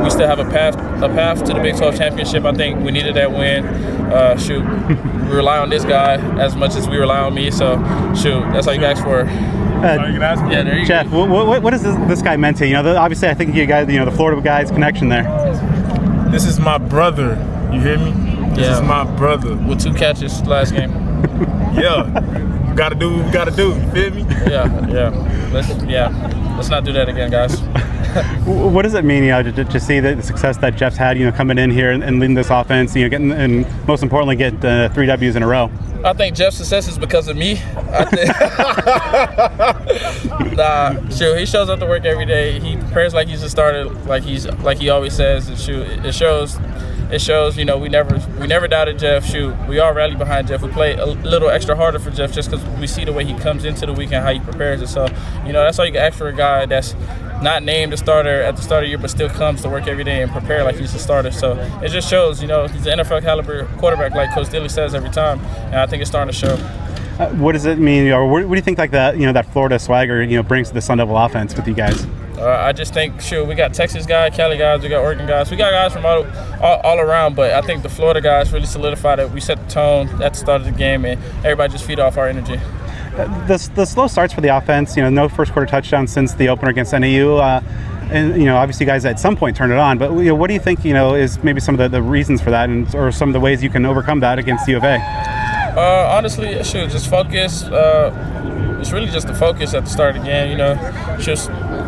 We still have a path to the Big 12 championship. I think we needed that win. We rely on this guy as much as we rely on me. So, that's all you guys for. Yeah, there you Jeff, go. What has this guy meant to you? Obviously, I think you guys, the Florida guys connection there. This is my brother. You hear me? This is my brother. With 2 catches last game. Yeah. Gotta do what we gotta do. You feel me? Yeah. Let's not do that again, guys. What does it mean, to see the success that Jeff's had, coming in here and leading this offense, getting, and most importantly, get 3 W's in a row? I think Jeff's success is because of me. I think he shows up to work every day. He prepares like he's a starter, like he always says. And it shows. We never doubted Jeff. We all rally behind Jeff. We play a little extra harder for Jeff just because we see the way he comes into the weekend, how he prepares it. So that's all you can ask for a guy that's not named a starter at the start of the year, but still comes to work every day and prepare like he's a starter. So it just shows, he's an NFL caliber quarterback, like Coach Dilly says every time, and I think it's starting to show. What does it mean, or what do you think, like that, that Florida swagger, brings to the Sun Devil offense with you guys? I just think, we got Texas guys, Cali guys, we got Oregon guys, we got guys from all around, but I think the Florida guys really solidified it. We set the tone at the start of the game, and everybody just feed off our energy. The slow starts for the offense, no first quarter touchdown since the opener against NAU, and obviously you guys at some point turned it on. But what do you think is maybe some of the reasons for that, or some of the ways you can overcome that against U of A? Honestly, just focus. It's really just the focus at the start of the game.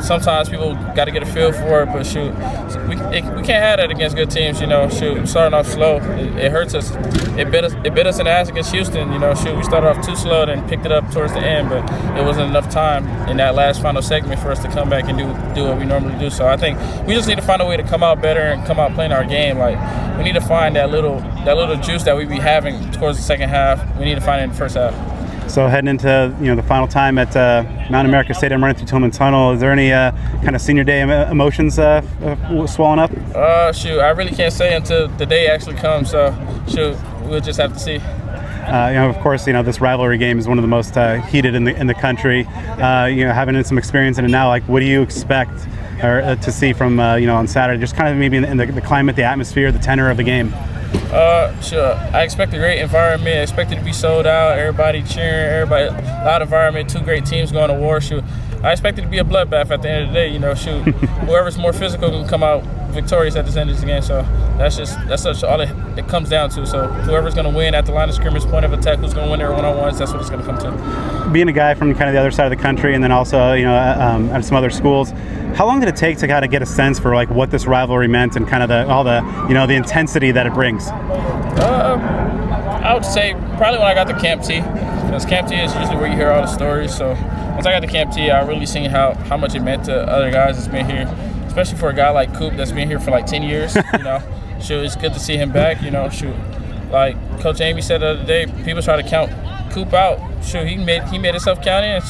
Sometimes people got to get a feel for it, but we can't have that against good teams. Starting off slow, it hurts us. It bit us in the ass against Houston. We started off too slow, then picked it up towards the end, but it wasn't enough time in that last final segment for us to come back and do what we normally do. So I think we just need to find a way to come out better and come out playing our game. Like, we need to find that little juice that we be having towards the second half. We need to find it in the first half. So heading into the final time at Mount America Stadium, running through Tillman Tunnel, is there any kind of senior day emotions swelling up? I really can't say until the day actually comes. So we'll just have to see. Of course, this rivalry game is one of the most heated in the country. Having some experience in it now, like, what do you expect to see from on Saturday? Just kind of maybe in the climate, the atmosphere, the tenor of the game. I expect a great environment. I expect it to be sold out. Everybody cheering. Loud environment. 2 great teams going to war. I expect it to be a bloodbath at the end of the day. Whoever's more physical can come out victorious at the end of the game. So that's all it comes down to. So whoever's going to win at the line of scrimmage, point of attack, who's going to win their one-on-ones, that's what it's going to come to. Being a guy from kind of the other side of the country, and then also at some other schools, how long did it take to kind of get a sense for like what this rivalry meant and kind of the intensity that it brings? I would say probably when I got to Camp T, because Camp T is usually where you hear all the stories. So once I got to Camp T, I really seen how much it meant to other guys that's been here, especially for a guy like Coop that's been here for like 10 years. It's good to see him back. Like Coach Amy said the other day, people try to count Coop out. He made himself count in.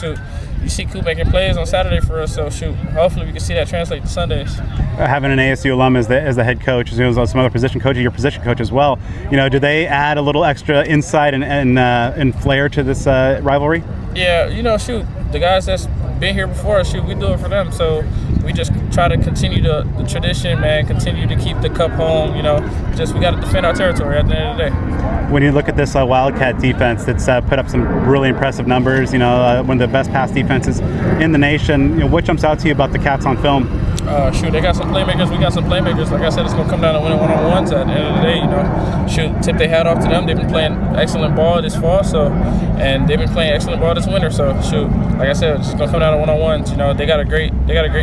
You see Coop making plays on Saturday for us, so hopefully we can see that translate to Sundays. Having an ASU alum as the head coach, as well as some other position coaches, your position coach as well, do they add a little extra insight and flair to this rivalry? Yeah, the guys that's been here before us, we do it for them. So we just try to continue the tradition, man, continue to keep the cup home, we got to defend our territory at the end of the day. When you look at this Wildcat defense that's put up some really impressive numbers, one of the best pass defenses in the nation, what jumps out to you about the Cats on film? They got some playmakers. We got some playmakers. Like I said, it's going to come down to winning one-on-ones at the end of the day. Tip their hat off to them. They've been playing excellent ball this fall, and they've been playing excellent ball this winter. So, like I said, it's going to come down to one-on-ones. They got a great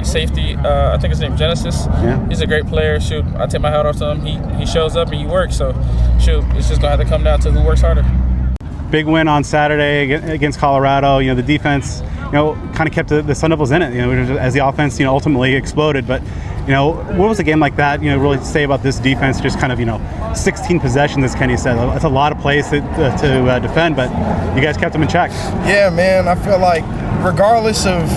safety. I think his name Genesis. Yeah. He's a great player. I tip my hat off to him. He shows up and he works. So, it's just going to have to come down to who works harder. Big win on Saturday against Colorado. The defense kind of kept the Sun Devils in it, as the offense, ultimately exploded. But, what was a game like that, really say about this defense? Just kind of, 16 possessions, as Kenny said. That's a lot of plays to defend, but you guys kept them in check. Yeah, man. I feel like regardless of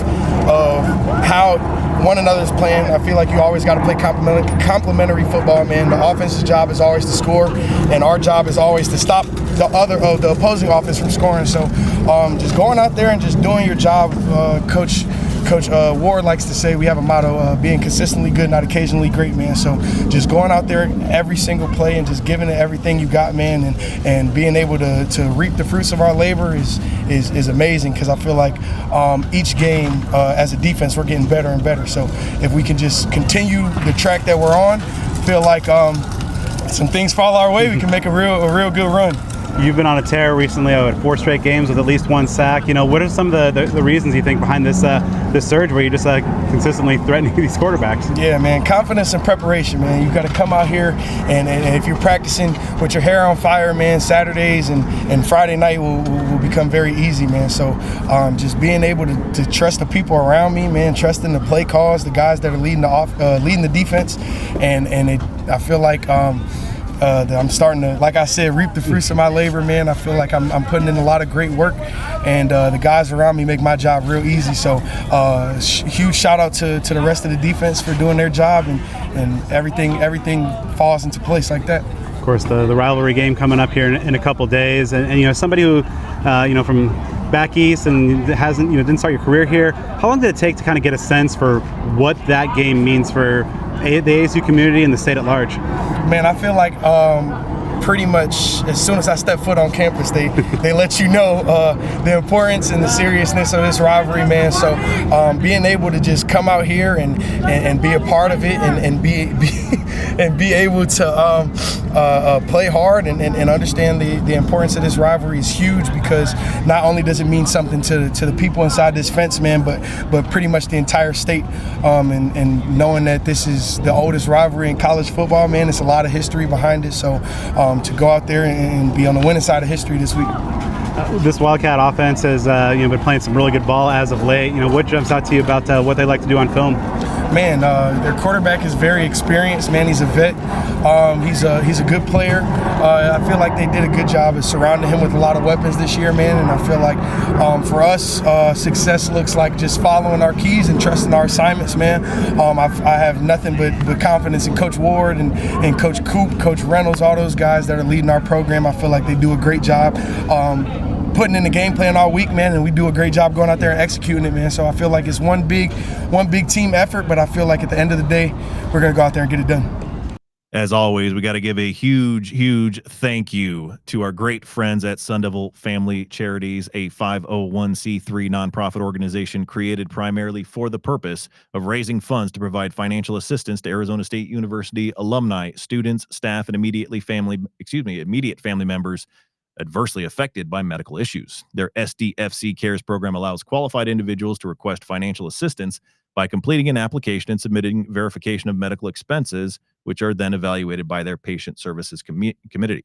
how one another's playing, I feel like you always got to play complementary football, man. The offense's job is always to score, and our job is always to stop the opposing offense from scoring. So just going out there and just doing your job. Coach Ward likes to say we have a motto, being consistently good, not occasionally great, man. So just going out there every single play and just giving it everything you got, man, and being able to reap the fruits of our labor is amazing, because I feel like each game as a defense we're getting better and better. So if we can just continue the track that we're on, feel like some things fall our way, we can make a real good run. You've been on a tear recently, 4 straight games with at least 1 sack. What are some of the reasons you think behind this surge where you're just consistently threatening these quarterbacks? Yeah, man, confidence and preparation, man. You got to come out here, and if you're practicing with your hair on fire, man, Saturdays and Friday night will become very easy, man. So just being able to trust the people around me, man, trusting the play calls, the guys that are leading the defense, and I feel like that I'm starting to, like I said, reap the fruits of my labor, man. I feel like I'm putting in a lot of great work, and the guys around me make my job real easy. So huge shout out to the rest of the defense for doing their job, and everything falls into place like that. Of course, the rivalry game coming up here in a couple days, and somebody who from back east and hasn't didn't start your career here, how long did it take to kind of get a sense for what that game means for the ASU community and the state at large? Man, I feel like pretty much as soon as I step foot on campus, they let you know the importance and the seriousness of this rivalry, man. So being able to just come out here and be a part of it and be able to play hard and understand the importance of this rivalry is huge, because not only does it mean something to the people inside this fence, man, but pretty much the entire state, and knowing that this is the oldest rivalry in college football, man, it's a lot of history behind it. So to go out there and be on the winning side of history this week. This Wildcat offense has been playing some really good ball as of late. What jumps out to you about what they like to do on film? Man, their quarterback is very experienced, man. He's a vet. He's a good player. I feel like they did a good job of surrounding him with a lot of weapons this year, man. And I feel like for us, success looks like just following our keys and trusting our assignments, man. I have nothing but confidence in Coach Ward and Coach Coop, Coach Reynolds, all those guys that are leading our program. I feel like they do a great job putting in the game plan all week, man, and we do a great job going out there and executing it, man. So I feel like it's one big team effort, but I feel like at the end of the day, we're going to go out there and get it done. As always, we got to give a huge thank you to our great friends at Sun Devil Family Charities, a 501c3 nonprofit organization created primarily for the purpose of raising funds to provide financial assistance to Arizona State University alumni, students, staff, and immediate family members adversely affected by medical issues. Their SDFC Cares program allows qualified individuals to request financial assistance by completing an application and submitting verification of medical expenses, which are then evaluated by their patient services committee.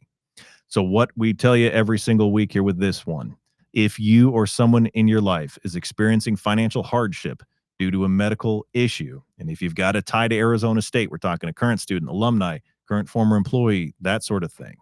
So what we tell you every single week here with this one, if you or someone in your life is experiencing financial hardship due to a medical issue, and if you've got a tie to Arizona State, we're talking a current student, alumni, current former employee, that sort of thing,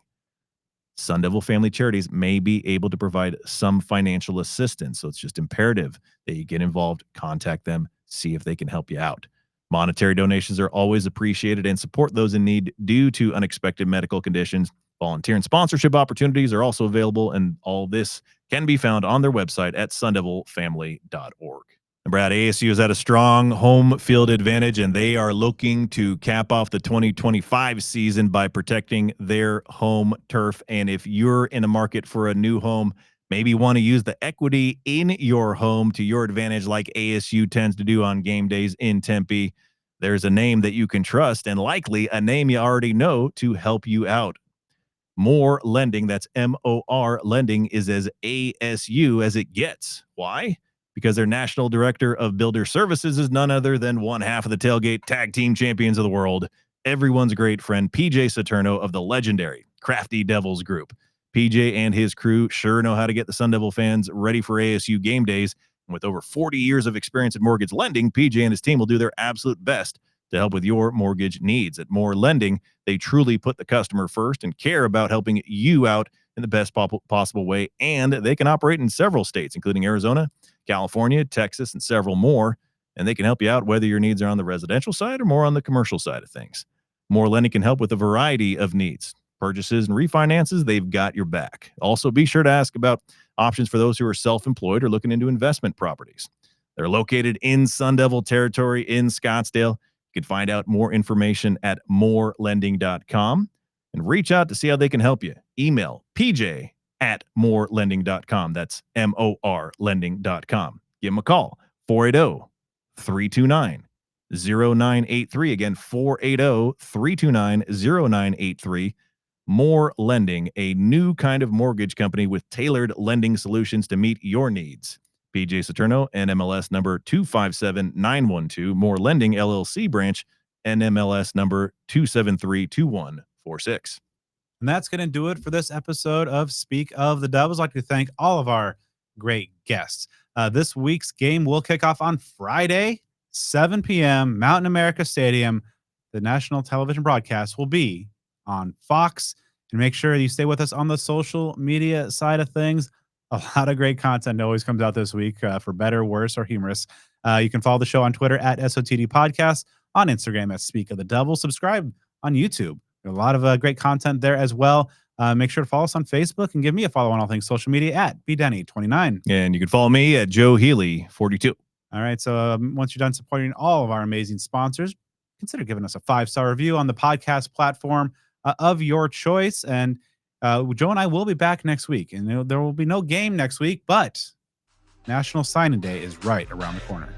Sun Devil Family Charities may be able to provide some financial assistance. So it's just imperative that you get involved, contact them, see if they can help you out. Monetary donations are always appreciated and support those in need due to unexpected medical conditions. Volunteer and sponsorship opportunities are also available, and all this can be found on their website at sundevilfamily.org. And Brad, ASU is at a strong home field advantage, and they are looking to cap off the 2025 season by protecting their home turf. And if you're in the market for a new home, maybe want to use the equity in your home to your advantage like ASU tends to do on game days in Tempe, there's a name that you can trust, and likely a name you already know, to help you out. More Lending, that's MOR Lending, is as ASU as it gets. Why? Because their national director of builder services is none other than one half of the Tailgate Tag Team Champions of the world, everyone's great friend, PJ Saturno of the legendary Crafty Devils Group. PJ and his crew sure know how to get the Sun Devil fans ready for ASU game days. With over 40 years of experience in mortgage lending, PJ and his team will do their absolute best to help with your mortgage needs. At More Lending, they truly put the customer first and care about helping you out in the best possible way. And they can operate in several states, including Arizona, California, Texas, and several more. And they can help you out whether your needs are on the residential side or more on the commercial side of things. More Lending can help with a variety of needs. Purchases and refinances, they've got your back. Also, be sure to ask about options for those who are self-employed or looking into investment properties. They're located in Sun Devil territory in Scottsdale. You can find out more information at morelending.com and reach out to see how they can help you. Email pj@morelending.com. That's morlending.com. Give them a call, 480-329-0983. Again, 480-329-0983. More Lending, a new kind of mortgage company with tailored lending solutions to meet your needs. PJ Saturno, NMLS number 257912. More Lending, LLC branch, NMLS number 2732146. And that's going to do it for this episode of Speak of the Devils. I'd like to thank all of our great guests. This week's game will kick off on Friday, 7 p.m., Mountain America Stadium. The national television broadcast will be on Fox. And make sure you stay with us on the social media side of things. A lot of great content always comes out this week, for better, worse, or humorous. You can follow the show on Twitter at SOTD Podcast, on Instagram at Speak of the Devil. Subscribe on YouTube. A lot of great content there as well. Make sure to follow us on Facebook and give me a follow on all things social media at bdenny29. And you can follow me at Joe Healy 42. All right. So once you're done supporting all of our amazing sponsors, consider giving us a 5-star review on the podcast platform of your choice. And Joe and I will be back next week, and there will be no game next week, but National Signing Day is right around the corner.